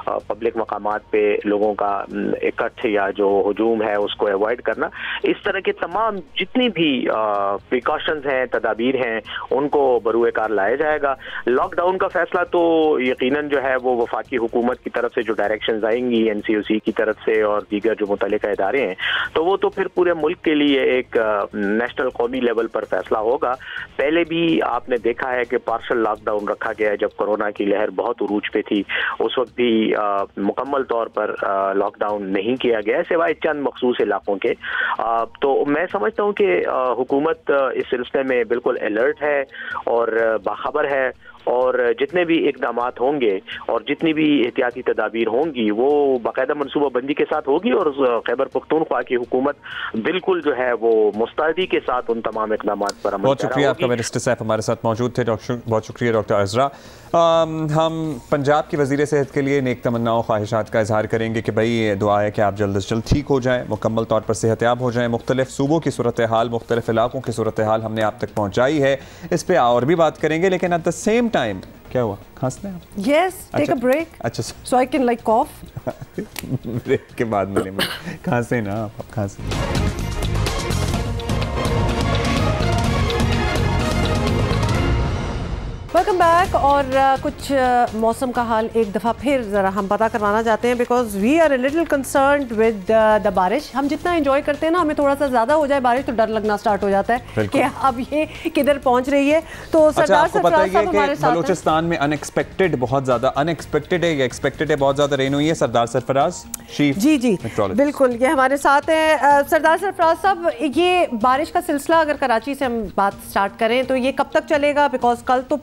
पब्लिक मकामात पे लोगों का इकट्ठ या जो हुजूम है उसको अवॉइड करना, इस तरह के तमाम जितनी भी प्रिकॉशंस हैं, तदाबीर हैं, उनको बरूए कार लाया जाएगा। लॉकडाउन का फैसला तो यकीनन जो है वो वफाकी हुकूमत की तरफ से जो डायरेक्शंस आएंगी NCOC की तरफ से और दीगर जो मुतल्लिका इदारे हैं, तो वो तो फिर पूरे मुल्क के लिए एक नेशनल कौमी लेवल पर फैसला होगा। पहले भी आपने देखा है कि पार्शल लॉकडाउन रखा गया है जब कोरोना की लहर बहुत उरूज पे थी, उस वक्त भी मुकम्मल तौर पर लॉकडाउन नहीं किया गया सिवाय चंद मखसूस इलाकों के। तो मैं समझता हूँ कि हुकूमत इस सिलसिले में बिल्कुल अलर्ट है और बाखबर है, और जितने भी इक़दामात होंगे और जितनी भी एहतियाती तदाबीर होंगी वो बाकायदा मनसूबा बंदी के साथ होगी, और खैबर पख्तूनख्वा की हुकूमत बिल्कुल जो है वो मुस्तैदी के साथ उन तमाम इक़दामात पर अमल। बहुत शुक्रिया आपका, बैरिस्टर साहब हमारे साथ मौजूद थे। बहुत शुक्रिया डॉक्टर अज़रा। हम पंजाब की वज़ीर सेहत के लिए नेक तमन्नाओं ख्वाहिशात का इजहार करेंगे कि भाई दुआ है कि आप जल्द से जल्द ठीक हो जाएँ, मुकम्मल तौर पर सेहतयाब हो जाएँ। मुख्तलिफ सूबों की सूरत हाल, मुख्तलिफ इलाकों की सूरत हाल हमने आप तक पहुँचाई है, इस पर और भी बात करेंगे, लेकिन एट द सेम टाइम क्या हुआ, खांसते हैं आप? Yes, take a break. अच्छा, so I can like cough. Break के बाद मिलेंगे। खांसे ना आप, खांसे। Welcome back. और कुछ मौसम का हाल एक दफ़ा फिर ज़रा हम पता करवाना चाहते हैं, because we are a little concerned with the बारिश। हम जितना एंजॉय करते हैं ना, हमें थोड़ा सा ज़्यादा हो जाए बारिश तो डर लगना स्टार्ट हो जाता है कि अब ये किधर पहुंच रही है। तो सरदार सरफराज साहब हमारे साथ हैं। बलूचिस्तान में अनएक्सपेक्टेड, बहुत ज़्यादा अनएक्सपेक्टेड है या एक्सपेक्टेड है, बहुत ज़्यादा रेन हुई है। सरदार सरफराज जी बिल्कुल, ये हमारे साथ हैं। सरदार सरफराज साहब, ये बारिश का सिलसिला अगर कराची से हम बात स्टार्ट करें तो ये कब तक चलेगा? बिकॉज कल तो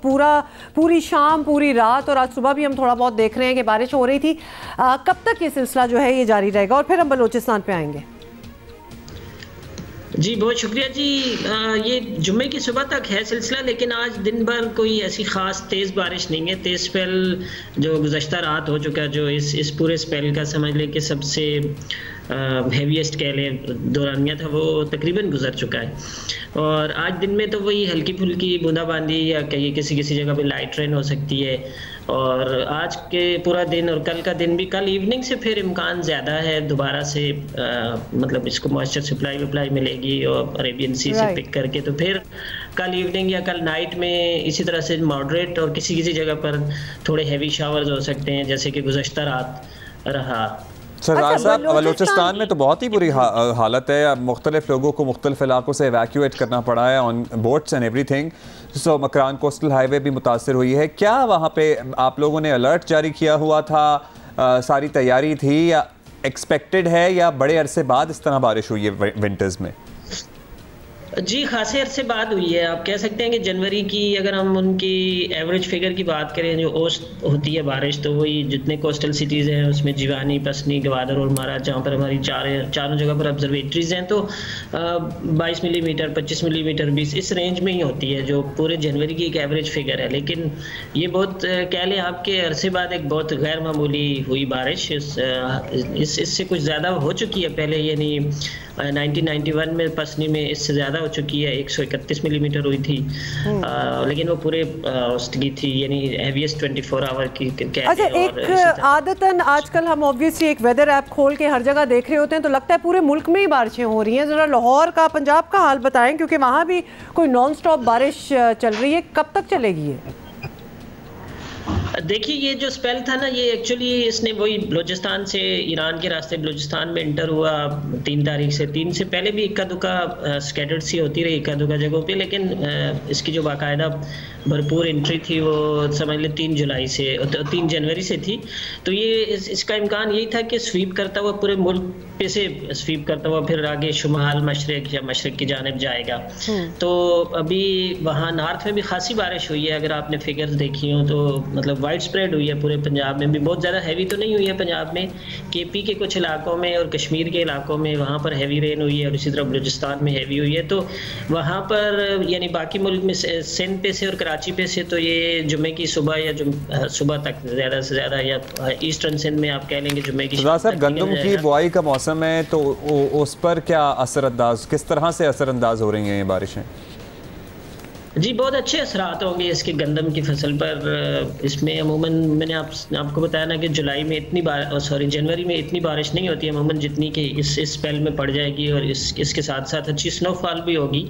पूरी शाम, पूरी रात और आज सुबह भी हम थोड़ा बहुत देख रहे हैं कि बारिश हो रही थी। कब तक ये सिलसिला जो है ये जारी रहेगा? और फिर हम बलूचिस्तान पे आएंगे। जी बहुत शुक्रिया जी। ये जुम्मे की सुबह तक है सिलसिला, लेकिन आज दिन भर कोई ऐसी ख़ास तेज़ बारिश नहीं है। तेज़ स्पेल जो गुज़श्ता रात हो चुका है, जो इस पूरे स्पेल का समझ लें कि सबसे हेवीएस्ट कह लें दौरानिया था वो तकरीबन गुजर चुका है। और आज दिन में तो वही हल्की फुल्की बूंदाबांदी या कहीं किसी किसी जगह पे लाइट रेन हो सकती है। और आज के पूरा दिन और कल का दिन भी, कल इवनिंग से फिर इम्कान ज़्यादा है दोबारा से मतलब इसको मॉइस्चर सप्लाई मिलेगी और अरेबियन सी से पिक करके, तो फिर कल इवनिंग या कल नाइट में इसी तरह से मॉडरेट और किसी किसी जगह पर थोड़े हैवी शावर्स हो सकते हैं, जैसे कि गुज़श्ता रात रहा। सरदार साहब, बलूचिस्तान में तो बहुत ही बुरी हालत है। अब मुख्तलिफ लोगों को मुख्तलिफ इलाकों से एवैक्यूएट करना पड़ा है on boats and everything. So Makran coastal highway भी मुतासर हुई है। क्या वहाँ पे आप लोगों ने अलर्ट जारी किया हुआ था, सारी तैयारी थी, या एक्सपेक्टेड है, या बड़े अरसे बाद इस तरह बारिश हुई है विंटर्स में? जी खासे अरसे बाद हुई है। आप कह सकते हैं कि जनवरी की अगर हम उनकी एवरेज फिगर की बात करें जो औसत होती है बारिश, तो वही जितने कोस्टल सिटीज़ हैं उसमें जिवानी, पसनी, गवादर और मारा, जहाँ पर हमारी चारों जगह पर ऑब्जर्वेटरीज हैं, तो 22 मिलीमीटर 25 मिलीमीटर 20 इस रेंज में ही होती है जो पूरे जनवरी की एक एवरेज फिगर है। लेकिन ये बहुत कह लें आपके अरसे बाद एक बहुत गैर मामूली हुई बारिश। इससे कुछ ज़्यादा हो चुकी है पहले, यानी 1991 में पसनी में इससे ज़्यादा हो चुकी है, 131 मिलीमीटर हुई थी। लेकिन वो पूरे औसतगी थी, यानी हेवीएस्ट 24 आवर की। अच्छा, एक आदतन आजकल हम ऑब्वियसली एक वेदर ऐप खोल के हर जगह देख रहे होते हैं, तो लगता है पूरे मुल्क में ही बारिशें हो रही हैं। ज़रा लाहौर का, पंजाब का हाल बताएं, क्योंकि वहाँ भी कोई नॉन स्टॉप बारिश चल रही है। कब तक चलेगी ये? देखिए ये जो स्पेल था ना, ये एक्चुअली इसने वही बलूचिस्तान से ईरान के रास्ते बलूचिस्तान में इंटर हुआ 3 तारीख से। 3 से पहले भी इक्का दुक्का स्कैटर्ड सी होती रही इक्का दुक्का जगहों पे, लेकिन इसकी जो बाकायदा भरपूर एंट्री थी वो समझ लें 3 जुलाई से 3 जनवरी से थी। तो ये इसका इम्कान यही था कि स्वीप करता हुआ पूरे मुल्क पे से स्वीप करता हुआ फिर आगे शुमाल मशरक या मशरक की जानिब जाएगा। तो अभी वहाँ नॉर्थ में भी खासी बारिश हुई है, अगर आपने फिगर्स देखी हो तो मतलब वाइड स्प्रेड हुई है पूरे पंजाब में भी। बहुत ज़्यादा हैवी तो नहीं हुई है पंजाब में, केपी के कुछ इलाकों में और कश्मीर के इलाकों में वहाँ पर हैवी रेन हुई है, और इसी तरह बलूचिस्तान में हैवी हुई है। तो वहाँ पर यानी बाकी मुल्क में सिंध पे से और कराची पे से तो ये जुम्मे की सुबह या सुबह तक ज़्यादा से ज़्यादा, या ईस्टर्न सिंध में आप कह लेंगे जुम्मे की सर गंदम की बुआई का मौसम है, तो उस पर क्या असरअंदाज, किस तरह से असरअंदाज हो रही हैं ये बारिशें? जी बहुत अच्छे असरात होंगे इसके गंदम की फसल पर। इसमें अमूमन मैंने आपको बताया ना कि जुलाई में इतनी जनवरी में इतनी बारिश नहीं होती अमूमन जितनी कि इस स्पेल में पड़ जाएगी, और इसके साथ साथ अच्छी स्नोफॉल भी होगी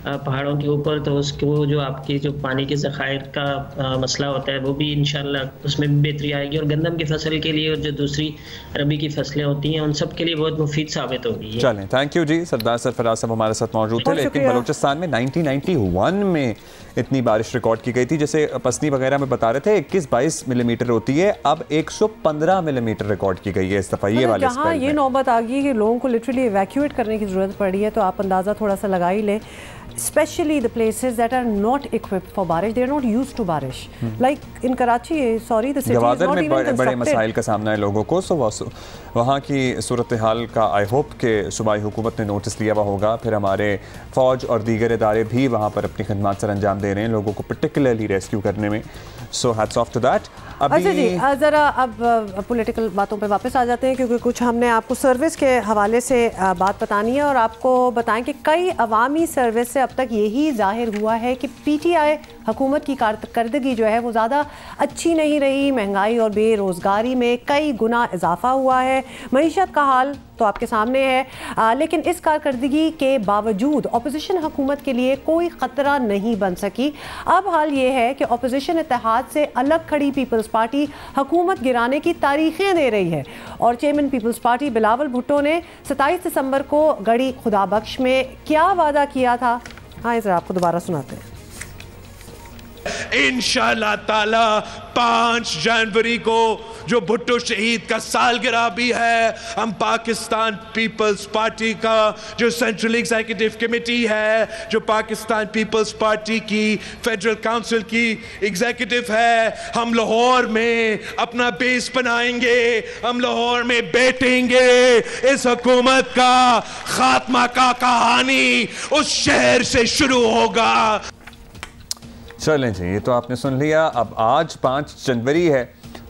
पहाड़ों के ऊपर। तो उसको जो आपकी जो पानी के ज़खायर का मसला होता है वो भी इंशाल्लाह उसमें भी बेहतरी आएगी, और गंदम की फसल के लिए और जो दूसरी रबी की फसलें होती हैं उन सब के लिए बहुत मुफीद साबित होगी। चलें, थैंक यू जी। सरदार सरफराज साहब हमारे साथ मौजूद थे। लेकिन बलूचिस्तान में 1991 में इतनी बारिश रिकॉर्ड की गई थी, जैसे पसनी वगैरह में बता रहे थे 21-22 मिलीमीटर होती है, अब 115 मिलीमीटर रिकॉर्ड की गई है इस दफा ये वाले जहाँ ये नौबत आ गई कि लोगों को लिटरली इवैक्यूएट करने की ज़रूरत पड़ी है, तो आप अंदाज़ा थोड़ा सा लगा ही लें। Especially the places that are not equipped for बारिश, they are not used to बारिश. Like in Karachi, sorry, the city is not even constructed. बड़े मसाइल का सामना है लोगों को। सो वहाँ की सूरत हाल का आई होप कि सूबाई हुकूमत ने नोटिस लिया हुआ होगा। फिर हमारे फ़ौज और दीगर इदारे भी वहाँ पर अपनी खदमात सर अंजाम दे रहे हैं लोगों को पर्टिकुलरली रेस्क्यू करने में। So hats off to that. अच्छा जी, ज़रा अब पॉलिटिकल बातों पे वापस आ जाते हैं, क्योंकि कुछ हमने आपको सर्विस के हवाले से बात बतानी है, और आपको बताएं कि कई अवामी सर्विस से अब तक यही जाहिर हुआ है कि पीटीआई हुकूमत की कारकर्दगी जो है वो ज़्यादा अच्छी नहीं रही। महंगाई और बेरोज़गारी में कई गुना इजाफा हुआ है। मईशत का हाल तो आपके सामने है, लेकिन इस कारकर्दगी के बावजूद अपोजिशन हुकूमत के लिए कोई ख़तरा नहीं बन सकी। अब हाल ये है कि अपोजिशन इत्तेहाद से अलग खड़ी पीपल्स पार्टी हुकूमत गिराने की तारीखें दे रही है, और चेयरमैन पीपल्स पार्टी बिलावल भुट्टो ने 27 दिसंबर को गढ़ी खुदाबख्श में क्या वादा किया था, हाँ इसे आपको दोबारा सुनाते हैं। इंशाअल्लाह ताला 5 जनवरी को जो भुट्टो शहीद का सालगिरह भी है, हम पाकिस्तान पीपल्स पार्टी का जो सेंट्रल एग्जीक्यूटिव कमेटी है, जो पाकिस्तान पीपल्स पार्टी की फेडरल काउंसिल की एग्जीक्यूटिव है, हम लाहौर में अपना बेस बनाएंगे, हम लाहौर में बैठेंगे। इस हुकूमत का खात्मा का कहानी उस शहर से शुरू होगा। चलें जी, ये तो आपने सुन लिया। अब आज 5 जनवरी है,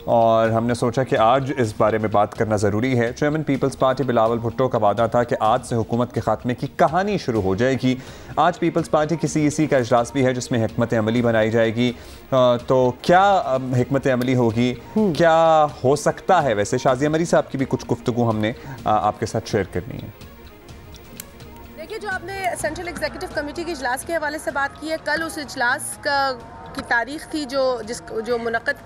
और हमने सोचा कि आज इस बारे में बात करना ज़रूरी है। चेयरमैन पीपल्स पार्टी बिलावल भुट्टो का वादा था कि आज से हुकूमत के खात्मे की कहानी शुरू हो जाएगी। आज पीपल्स पार्टी की CEC का इजलास भी है जिसमें हिकमत अमली बनाई जाएगी। तो क्या हिकमत अमली होगी, क्या हो सकता है? वैसे शाज़िया मरी साहब की भी कुछ गुफ्तगू हमने आपके साथ शेयर करनी है। देखिए, जो आपने सेंट्रल एग्जीक्यूटिव कमेटी के इजलास के हवाले से बात की है, कल उस इजलास की तारीख थी जो मुनक़द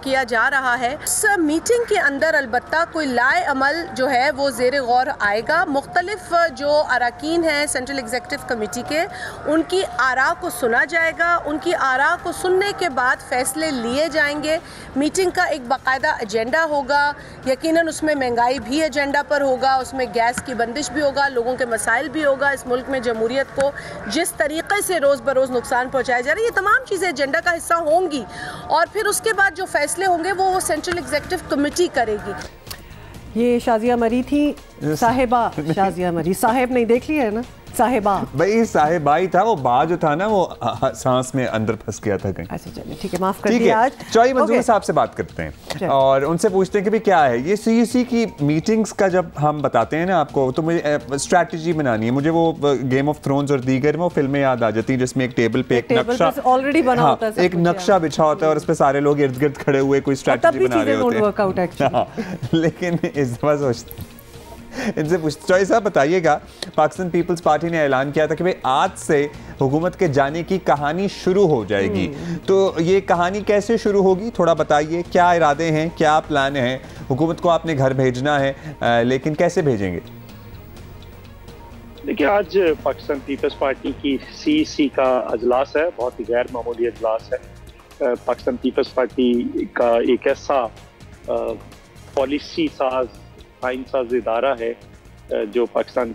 किया जा रहा है। उस मीटिंग के अंदर अलबत्ता कोई लाए अमल जो है वो ज़ेर गौर आएगा। मुख्तलिफ जो अरकान हैं सेंट्रल एग्जीक्यूटिव कमेटी के, उनकी आरा को सुना जाएगा। उनकी आरा को सुनने के बाद फ़ैसले लिए जाएंगे। मीटिंग का एक बाकायदा एजेंडा होगा, यकीनन उसमें महंगाई भी एजेंडा पर होगा, उसमें गैस की बंदिश भी होगा, लोगों के मसाइल भी होगा, इस मुल्क में जमहूरियत को जिस तरीके से रोज़ बरोज़ नुकसान पहुँचाया जा रहा है, ये तमाम चीज़ें एजेंडा का हिस्सा होंगी। और फिर उसके बाद जो फैसले होंगे वो सेंट्रल एग्जीक्यूटिव कमेटी करेगी। ये शाज़िया मरी थी, साहिबा शाज़िया मरी, साहिब नहीं देख लिया है ना, साहिबा। भाई साहिबा ही था, वो बा जो था ना वो सांस में अंदर फंस गया था कहीं। अच्छा चलिए ठीक है, माफ कर दिया। आज चौई मंजूर साहब से बात करते हैं और उनसे पूछते हैं कि भाई क्या है ये CEC की मीटिंग्स का। जब हम बताते हैं ना आपको, तो मुझे स्ट्रैटेजी बनानी है। मुझे वो गेम ऑफ थ्रोन्स और दीगर वो फिल्में याद आ जाती हैं जिसमें एक टेबल पे एक नक्शा ऑलरेडी बना होता है, एक नक्शा बिछा होता है और उस पर सारे लोग इर्द गिर्द खड़े हुए कोई स्ट्रैटेजी बना रहे होते हैं। लेकिन इस दफा सोचते इनसे पूछते, चौई साहब बताइएगा, पाकिस्तान पीपल्स पार्टी ने ऐलान किया था कि भाई आज से हुकूमत के जाने की कहानी शुरू हो जाएगी। तो ये कहानी कैसे शुरू होगी, थोड़ा बताइए। क्या इरादे हैं, क्या प्लान है? हुकूमत को आपने घर भेजना है, लेकिन कैसे भेजेंगे? देखिए, आज पाकिस्तान पीपल्स पार्टी की CEC का अजलास है, बहुत ही गैर मामूली अजलास है। पाकिस्तान पीपल्स पार्टी का एक ऐसा पॉलिसी साज आइन साज इदारा है जो पाकिस्तान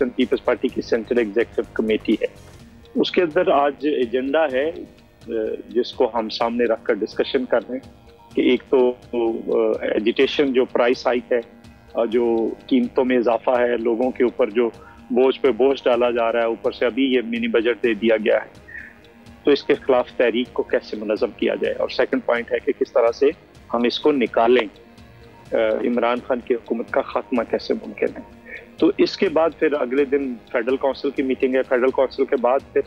पीपल्स पार्टी की सेंट्रल एग्जीक्यूटिव कमेटी है। उसके अंदर आज एजेंडा है जिसको हम सामने रखकर डिस्कशन कर रहे हैं कि एक तो एजिटेशन, जो प्राइस हाइक है, जो कीमतों में इजाफा है, लोगों के ऊपर जो बोझ पे बोझ डाला जा रहा है, ऊपर से अभी ये मिनी बजट दे दिया गया है, तो इसके खिलाफ तहरीक को कैसे मुनज़्ज़म किया जाए। और सेकंड पॉइंट है कि किस तरह से हम इसको निकालें, इमरान खान की हुकूमत का खात्मा कैसे मुमकिन है। तो इसके बाद फिर अगले दिन फेडरल काउंसिल की मीटिंग है। फेडरल काउंसिल के बाद फिर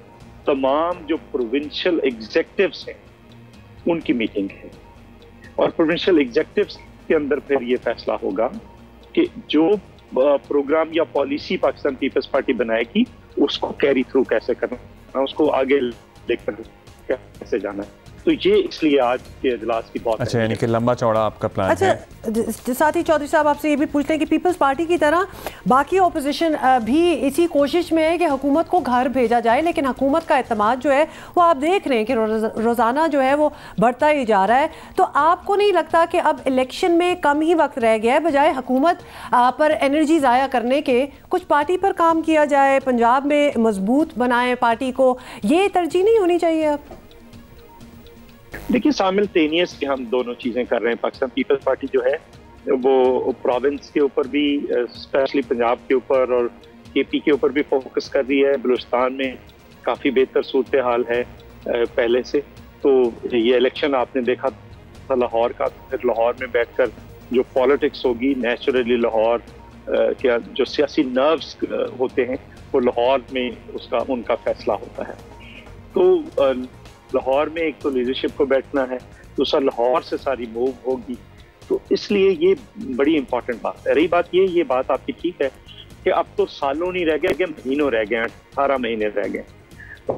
तमाम जो प्रोविंशियल एग्जीक्यूटिव्स हैं उनकी मीटिंग है और प्रोविंशियल एग्जीक्यूटिव्स के अंदर फिर ये फैसला होगा कि जो प्रोग्राम या पॉलिसी पाकिस्तान पीपल्स पार्टी बनाएगी उसको कैरी थ्रू कैसे करना, उसको आगे लेकर कैसे जाना है। तो ये इसलिए आज के इजलास की बहुत अच्छा, यानी कि लंबा चौड़ा आपका प्लान है। अच्छा, साथ ही चौधरी साहब आपसे ये भी पूछते हैं कि पीपल्स पार्टी की तरह बाकी ओपोजिशन भी इसी कोशिश में है कि हुकूमत को घर भेजा जाए, लेकिन हुकूमत का एतमाद जो है वो आप देख रहे हैं कि रोज़ाना जो है वो बढ़ता ही जा रहा है। तो आपको नहीं लगता कि अब इलेक्शन में कम ही वक्त रह गया है, बजाय हुकूमत पर एनर्जी ज़ाया करने के कुछ पार्टी पर काम किया जाए, पंजाब में मजबूत बनाए पार्टी को, ये तरजीह नहीं होनी चाहिए? अब देखिए, साइमल्टेनियस कि हम दोनों चीज़ें कर रहे हैं। पाकिस्तान पीपल्स पार्टी जो है वो प्रोविंस के ऊपर भी, स्पेशली पंजाब के ऊपर और KP के ऊपर भी फोकस कर रही है। बलूचिस्तान में काफ़ी बेहतर सूरत हाल है पहले से। तो ये इलेक्शन आपने देखा था लाहौर का, फिर लाहौर में बैठकर जो पॉलिटिक्स होगी, नेचुरली लाहौर क्या जो सियासी नर्व्स होते हैं वो लाहौर में उनका फैसला होता है। तो लाहौर में एक तो लीडरशिप को बैठना है, दूसरा लाहौर से सारी मूव होगी। तो इसलिए ये बड़ी इंपॉर्टेंट बात है। रही बात ये बात आपकी ठीक है कि अब तो सालों नहीं रह गए, महीनों रह गए, 18 महीने रह गए।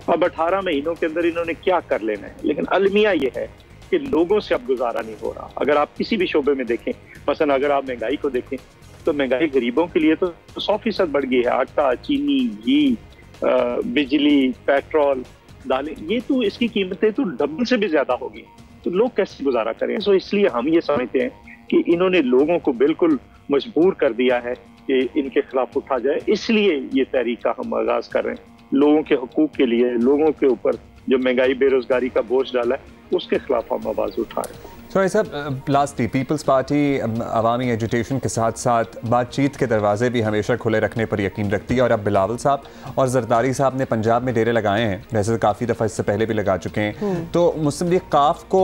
अब 18 महीनों के अंदर इन्होंने क्या कर लेना है। लेकिन अलमिया ये है कि लोगों से अब गुजारा नहीं हो रहा। अगर आप किसी भी शोबे में देखें, मसलन अगर आप महंगाई को देखें तो महंगाई गरीबों के लिए तो 100% बढ़ गई है। आटा, चीनी, घी, बिजली, पेट्रोल, दालें, ये तो इसकी कीमतें तो डबल से भी ज्यादा होगी। तो लोग कैसे गुजारा करें? तो इसलिए हम ये समझते हैं कि इन्होंने लोगों को बिल्कुल मजबूर कर दिया है कि इनके खिलाफ उठा जाए। इसलिए ये तहरीक का हम आगाज कर रहे हैं, लोगों के हकूक के लिए, लोगों के ऊपर जो महंगाई बेरोजगारी का बोझ डाला है उसके खिलाफ हम आवाज उठा रहे हैं। तो ऐसा लास्टली पीपल्स पार्टी अवामी एजुटेशन के साथ साथ बातचीत के दरवाजे भी हमेशा खुले रखने पर यकीन रखती है, और अब बिलावल साहब और जरदारी साहब ने पंजाब में डेरे लगाए हैं, वैसे तो काफ़ी दफ़ा इससे पहले भी लगा चुके हैं, तो मुस्लिम लीग काफ को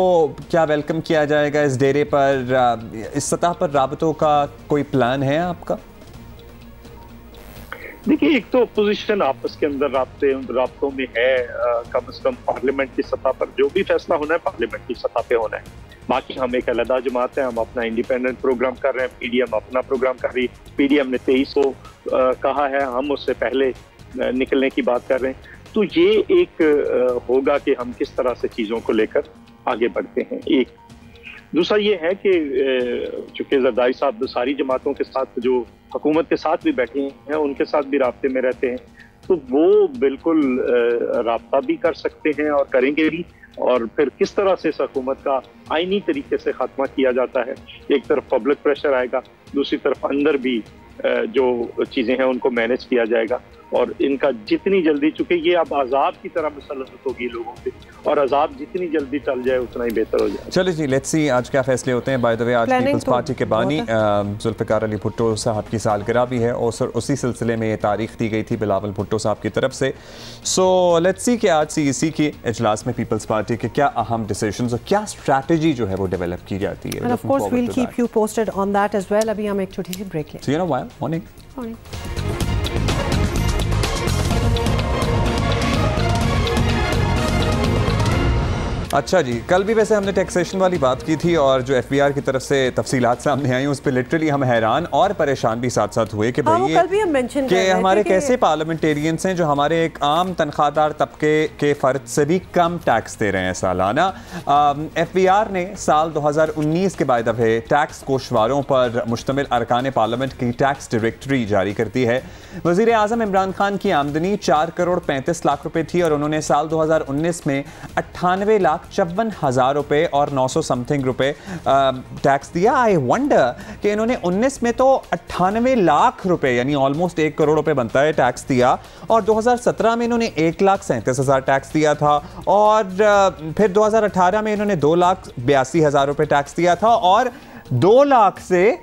क्या वेलकम किया जाएगा इस डेरे पर? इस सतह पर राबतों का कोई प्लान है आपका? देखिए, एक तो अपोजिशन आपस के अंदर राब्तों में है, कम से कम पार्लियामेंट की सतह पर जो भी फैसला होना है पार्लियामेंट की सतह पे होना है। बाकी हम एक अलग जमात है, हम अपना इंडिपेंडेंट प्रोग्राम कर रहे हैं, पीडीएम अपना प्रोग्राम कर रही है। पीडीएम ने 23 को कहा है, हम उससे पहले निकलने की बात कर रहे हैं। तो ये एक होगा कि हम किस तरह से चीज़ों को लेकर आगे बढ़ते हैं। एक दूसरा ये है कि चूंकि जरदारी साहब सारी जमातों के साथ, जो हुकूमत के साथ भी बैठे हैं, उनके साथ भी राब्ते में रहते हैं, तो वो बिल्कुल राब्ता भी कर सकते हैं और करेंगे भी। और फिर किस तरह से इस हुकूमत का आईनी तरीके से खात्मा किया जाता है, एक तरफ पब्लिक प्रेशर आएगा, दूसरी तरफ अंदर भी जो चीज़ें हैं उनको मैनेज किया जाएगा। और इनका जितनी जल्दी, चूंकि ये अब अजाब की तरह मुसल्लत होगी लोगों पे, और अजाब जितनी जल्दी टल जाए उतना ही बेहतर हो जाए। चलिए जी, लेट्स सी आज क्या फैसले होते हैं। बाय द वे, आज पीपल्स पार्टी के बानी जुल्फ़िकार अली भुट्टो साहब की सालगिरह भी है, और उसी सिलसिले में ये तारीख दी गई थी बिलावल भुट्टो साहब की तरफ से। सो लेट्स सी कि आज CEC के इजलास में पीपल्स पार्टी के क्या अहम डिसीजंस और क्या स्ट्रैटेजी जो है वो डेवलप की जाती है। And of course we'll keep you posted on that as well। अभी हम एक छोटी सी ब्रेक लें। So you know why? Morning। अच्छा जी, कल भी वैसे हमने टैक्सेशन वाली बात की थी, और जो FBR की तरफ से तफसीलात सामने आई उस पर लिटरली हम हैरान और परेशान भी साथ साथ हुए कि भाई कि हमारे कैसे पार्लियामेंटेरियंस हैं जो हमारे एक आम तनख्वाहदार तबके के फ़र्द से भी कम टैक्स दे रहे हैं सालाना। FBR ने साल 2019 के बाद दफ़े टैक्स कोशवारों पर मुश्तमिल अरकान पार्लियामेंट की टैक्स डायरेक्टरी जारी करती है। वज़ीर आज़म इमरान खान की आमदनी 4 करोड़ 35 लाख रुपए थी, और उन्होंने साल 2019 में 98,54,000 रुपए और 900 समथिंग रुपए टैक्स दिया। आई वंडर कि इन्होंने 19 में तो 98 लाख रुपए यानी ऑलमोस्ट 1 करोड़ रुपए बनता है टैक्स दिया, और 2017 में इन्होंने 1,37,000 टैक्स दिया था, और फिर 2018 में इन्होंने 2,82,000 रुपए टैक्स दिया था, और 2 लाख से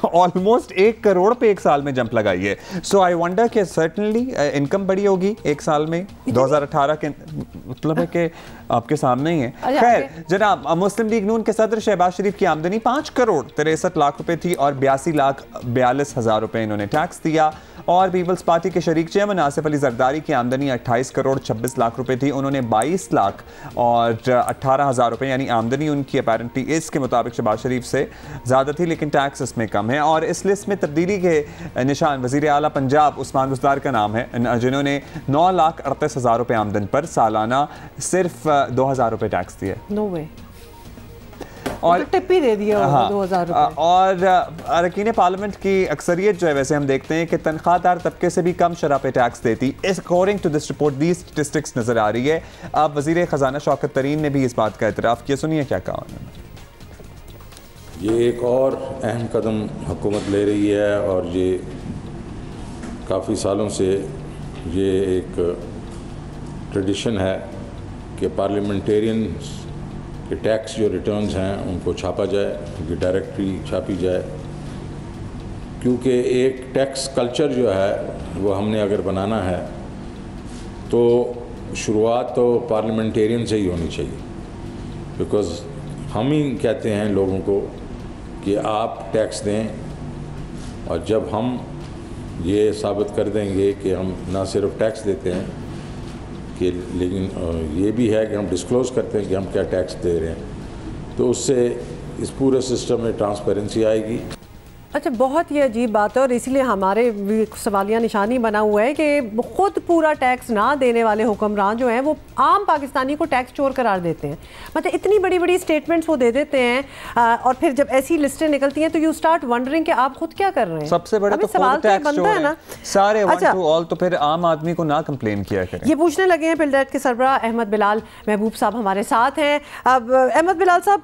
ऑलमोस्ट 1 करोड़ पे एक साल में जंप लगाई है। सो आई वंडर कि सर्टनली इनकम बड़ी होगी एक साल में। 2018 के मतलब है कि आपके सामने ही है। खैर जनाब, मुस्लिम लीग नून के सदर शहबाज शरीफ की आमदनी 5 करोड़ 63 लाख रुपए थी, और 82,42,000 रुपए इन्होंने टैक्स दिया। और पीपल्स पार्टी के शरीक चेयरमैन आसिफ अली जरदारी की आमदनी 28 करोड़ 26 लाख रुपए थी, उन्होंने 22 लाख और 18,000 रुपए यानी आमदनी उनकी अपैरेंटली इसके मुताबिक शहबाज शरीफ से ज़्यादा थी, लेकिन टैक्स इसमें कम है। और इस लिस्ट में तब्दीली के निशान वज़ीर आला पंजाब उस्मान बुज़दार का नाम है, जिन्होंने 9,38,000 रुपए आमदन पर सालाना सिर्फ 2,000 रुपए टैक्स दिए। नो वे। और टिप ही दे दिया 2,000 रुपए। और अरकान पार्लियामेंट की अक्सरियत जो है वैसे हम देखते हैं कि तनख्वाहदार तबके से भी कम शरह पे टैक्स देती, according to this report the statistics नजर आ रही है। अब वज़ीर ख़जाना शौकत तरीन ने भी इस बात का एतराफ़ किया, सुनिए क्या कहा उन्होंने। ये एक और अहम कदम हुकूमत ले रही है, और ये काफ़ी सालों से ये एक ट्रेडिशन है कि पार्लियामेंटेरियंस के टैक्स जो रिटर्न्स हैं उनको छापा जाए, उनकी डायरेक्टरी छापी जाए, क्योंकि एक टैक्स कल्चर जो है वो हमने अगर बनाना है तो शुरुआत तो पार्लियामेंटेरियन से ही होनी चाहिए, बिकॉज़ हम ही कहते हैं लोगों को कि आप टैक्स दें, और जब हम ये साबित कर देंगे कि हम ना सिर्फ टैक्स देते हैं कि लेकिन ये भी है कि हम डिस्क्लोज़ करते हैं कि हम क्या टैक्स दे रहे हैं, तो उससे इस पूरे सिस्टम में ट्रांसपेरेंसी आएगी। अच्छा, बहुत ही अजीब बात है, और इसीलिए हमारे सवालिया निशानी बना हुआ है कि खुद पूरा टैक्स ना देने वाले हुक्मरान जो हैं वो आम पाकिस्तानी को टैक्स चोर करार देते हैं। मतलब इतनी बड़ी बड़ी स्टेटमेंट्स वो दे देते हैं, और फिर जब ऐसी लिस्टें निकलती हैं तो यू स्टार्ट वंडरिंग कि आप खुद क्या कर रहे हैं। सबसे बड़ा तो सवाल तो बनता है ना सारे वन टू ऑल, तो फिर आम आदमी को ना कंप्लेन किया करें। ये पूछने लगे हैं पिलडेट के सरबराह अहमद बिलाल महबूब साहब हमारे साथ हैं। अब अहमद बिलाल साहब,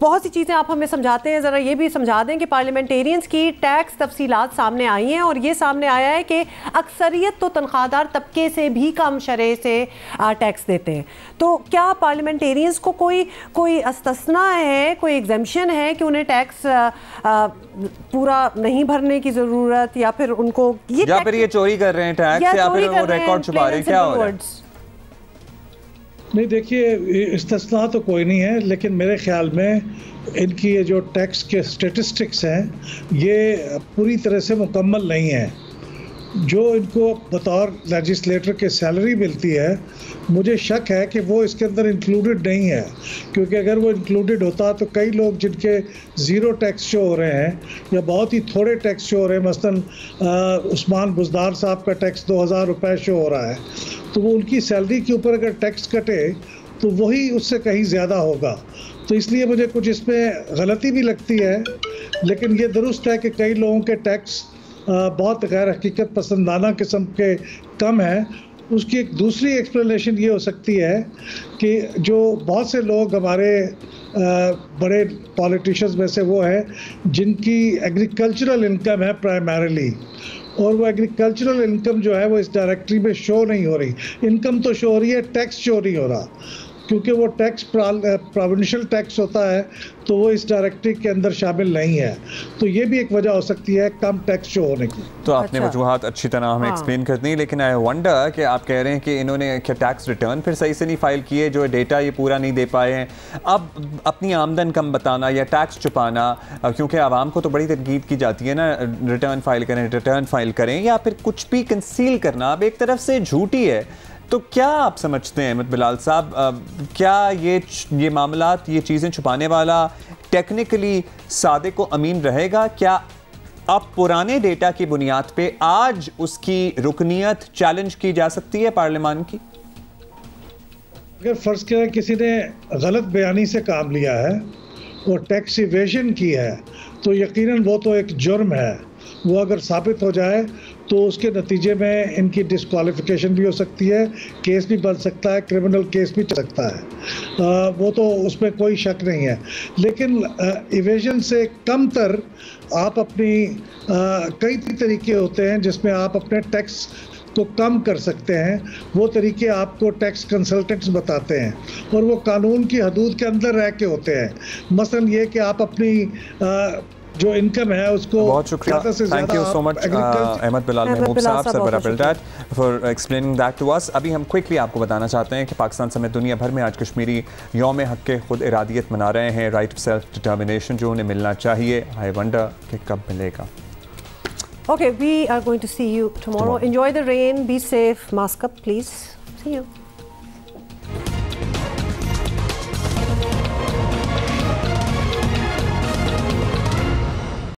बहुत सी चीज़ें आप हमें समझाते हैं, ज़रा ये भी समझा दें कि पार्लियामेंटेरियंस कमिश्नर्स की टैक्स तफसीलात सामने आई हैं और ये सामने आया है कि अक्सरियत तो तनख्वाहदार तबके से भी कम शरह से टैक्स देते हैं। तो क्या पार्लियामेंटेरियंस को कोई अस्तस्ना है, कोई एग्जम्पशन है कि उन्हें टैक्स पूरा नहीं भरने की ज़रूरत, या फिर उनको या फिर ये चोरी कर रहे हैं टैक्स, या फिर वो रिकॉर्ड छुपा रहे हैं, क्या हो रहा है? नहीं, देखिए इस्तिस्ना तो कोई नहीं है, लेकिन मेरे ख्याल में इनकी ये जो टैक्स के स्टेटिस्टिक्स हैं ये पूरी तरह से मुकम्मल नहीं है। जो इनको बतौर लेजिस्लेटर के सैलरी मिलती है, मुझे शक है कि वो इसके अंदर इंक्लूडेड नहीं है, क्योंकि अगर वो इंक्लूडेड होता तो कई लोग जिनके ज़ीरो टैक्स शो हो रहे हैं या बहुत ही थोड़े टैक्स शो हो रहे हैं, मसलन उस्मान बुज़दार साहब का टैक्स 2000 रुपये शो हो रहा है, तो वो उनकी सैलरी के ऊपर अगर टैक्स कटे तो वही उससे कहीं ज़्यादा होगा। तो इसलिए मुझे कुछ इसमें गलती भी लगती है, लेकिन ये दुरुस्त है कि कई लोगों के टैक्स बहुत गैर हकीकत पसंदाना किस्म के कम है। उसकी एक दूसरी एक्सप्लेनेशन ये हो सकती है कि जो बहुत से लोग हमारे बड़े पॉलिटिशियंस में से वो हैं जिनकी एग्रीकल्चरल इनकम है प्राइमरीली, और वो एग्रीकल्चरल इनकम जो है वो इस डायरेक्टरी में शो नहीं हो रही। इनकम तो शो हो रही है, टैक्स शो नहीं हो रहा, क्योंकि वो टैक्स प्रोविंशियल टैक्स होता है तो वो इस डायरेक्टरी के अंदर शामिल नहीं है। तो ये भी एक वजह हो सकती है कम टैक्स शो होने की। तो आपने वजूहात अच्छी तरह हमें एक्सप्लेन कर दी, लेकिन आई वंडर कि आप कह रहे हैं कि इन्होंने क्या टैक्स रिटर्न फिर सही से नहीं फाइल किए, जो डेटा ये पूरा नहीं दे पाए हैं। अब अपनी आमदन कम बताना या टैक्स छुपाना, क्योंकि आवाम को तो बड़ी तरगीब की जाती है ना, रिटर्न फाइल करें, या फिर कुछ भी कंसील करना अब एक तरफ से झूठी है। तो क्या आप समझते हैं अहमद बिलाल साहब, क्या ये मामलात, ये चीज़ें छुपाने वाला टेक्निकली सादिक व अमीन रहेगा? क्या अब पुराने डेटा की बुनियाद पे आज उसकी रुकनियत चैलेंज की जा सकती है पार्लियामान की? अगर फ़र्ज़ करें किसी ने गलत बयानी से काम लिया है और टैक्स इवेजन की है तो यकीनन वो तो एक जुर्म है। वो अगर साबित हो जाए तो उसके नतीजे में इनकी डिस्क्वालिफिकेशन भी हो सकती है, केस भी बन सकता है, क्रिमिनल केस भी चल सकता है, वो तो उसमें कोई शक नहीं है। लेकिन इवेजन से कम तर आप अपनी कई तरीके होते हैं जिसमें आप अपने टैक्स को कम कर सकते हैं। वो तरीके आपको टैक्स कंसल्टेंट्स बताते हैं और वो कानून की हदूद के अंदर रह के होते हैं। मसलन ये कि आप अपनी जो इनकम है उसको बहुत शुक्रिया, thank you so much Ahmad Bilal Mehmood साहब, सरबराह बिल्डैट, for explaining that to us. अभी हम क्विकली आपको बताना चाहते हैं कि पाकिस्तान समेत दुनिया भर में आज कश्मीरी यौम हक के खुद इरादियत मना रहे हैं, राइट ऑफ सेल्फ डिटर्मिनेशन जो उन्हें मिलना चाहिए। आई वंडर कि कब मिलेगा। Okay, we are going to see you tomorrow. Enjoy the rain, be safe, mask up please. See you.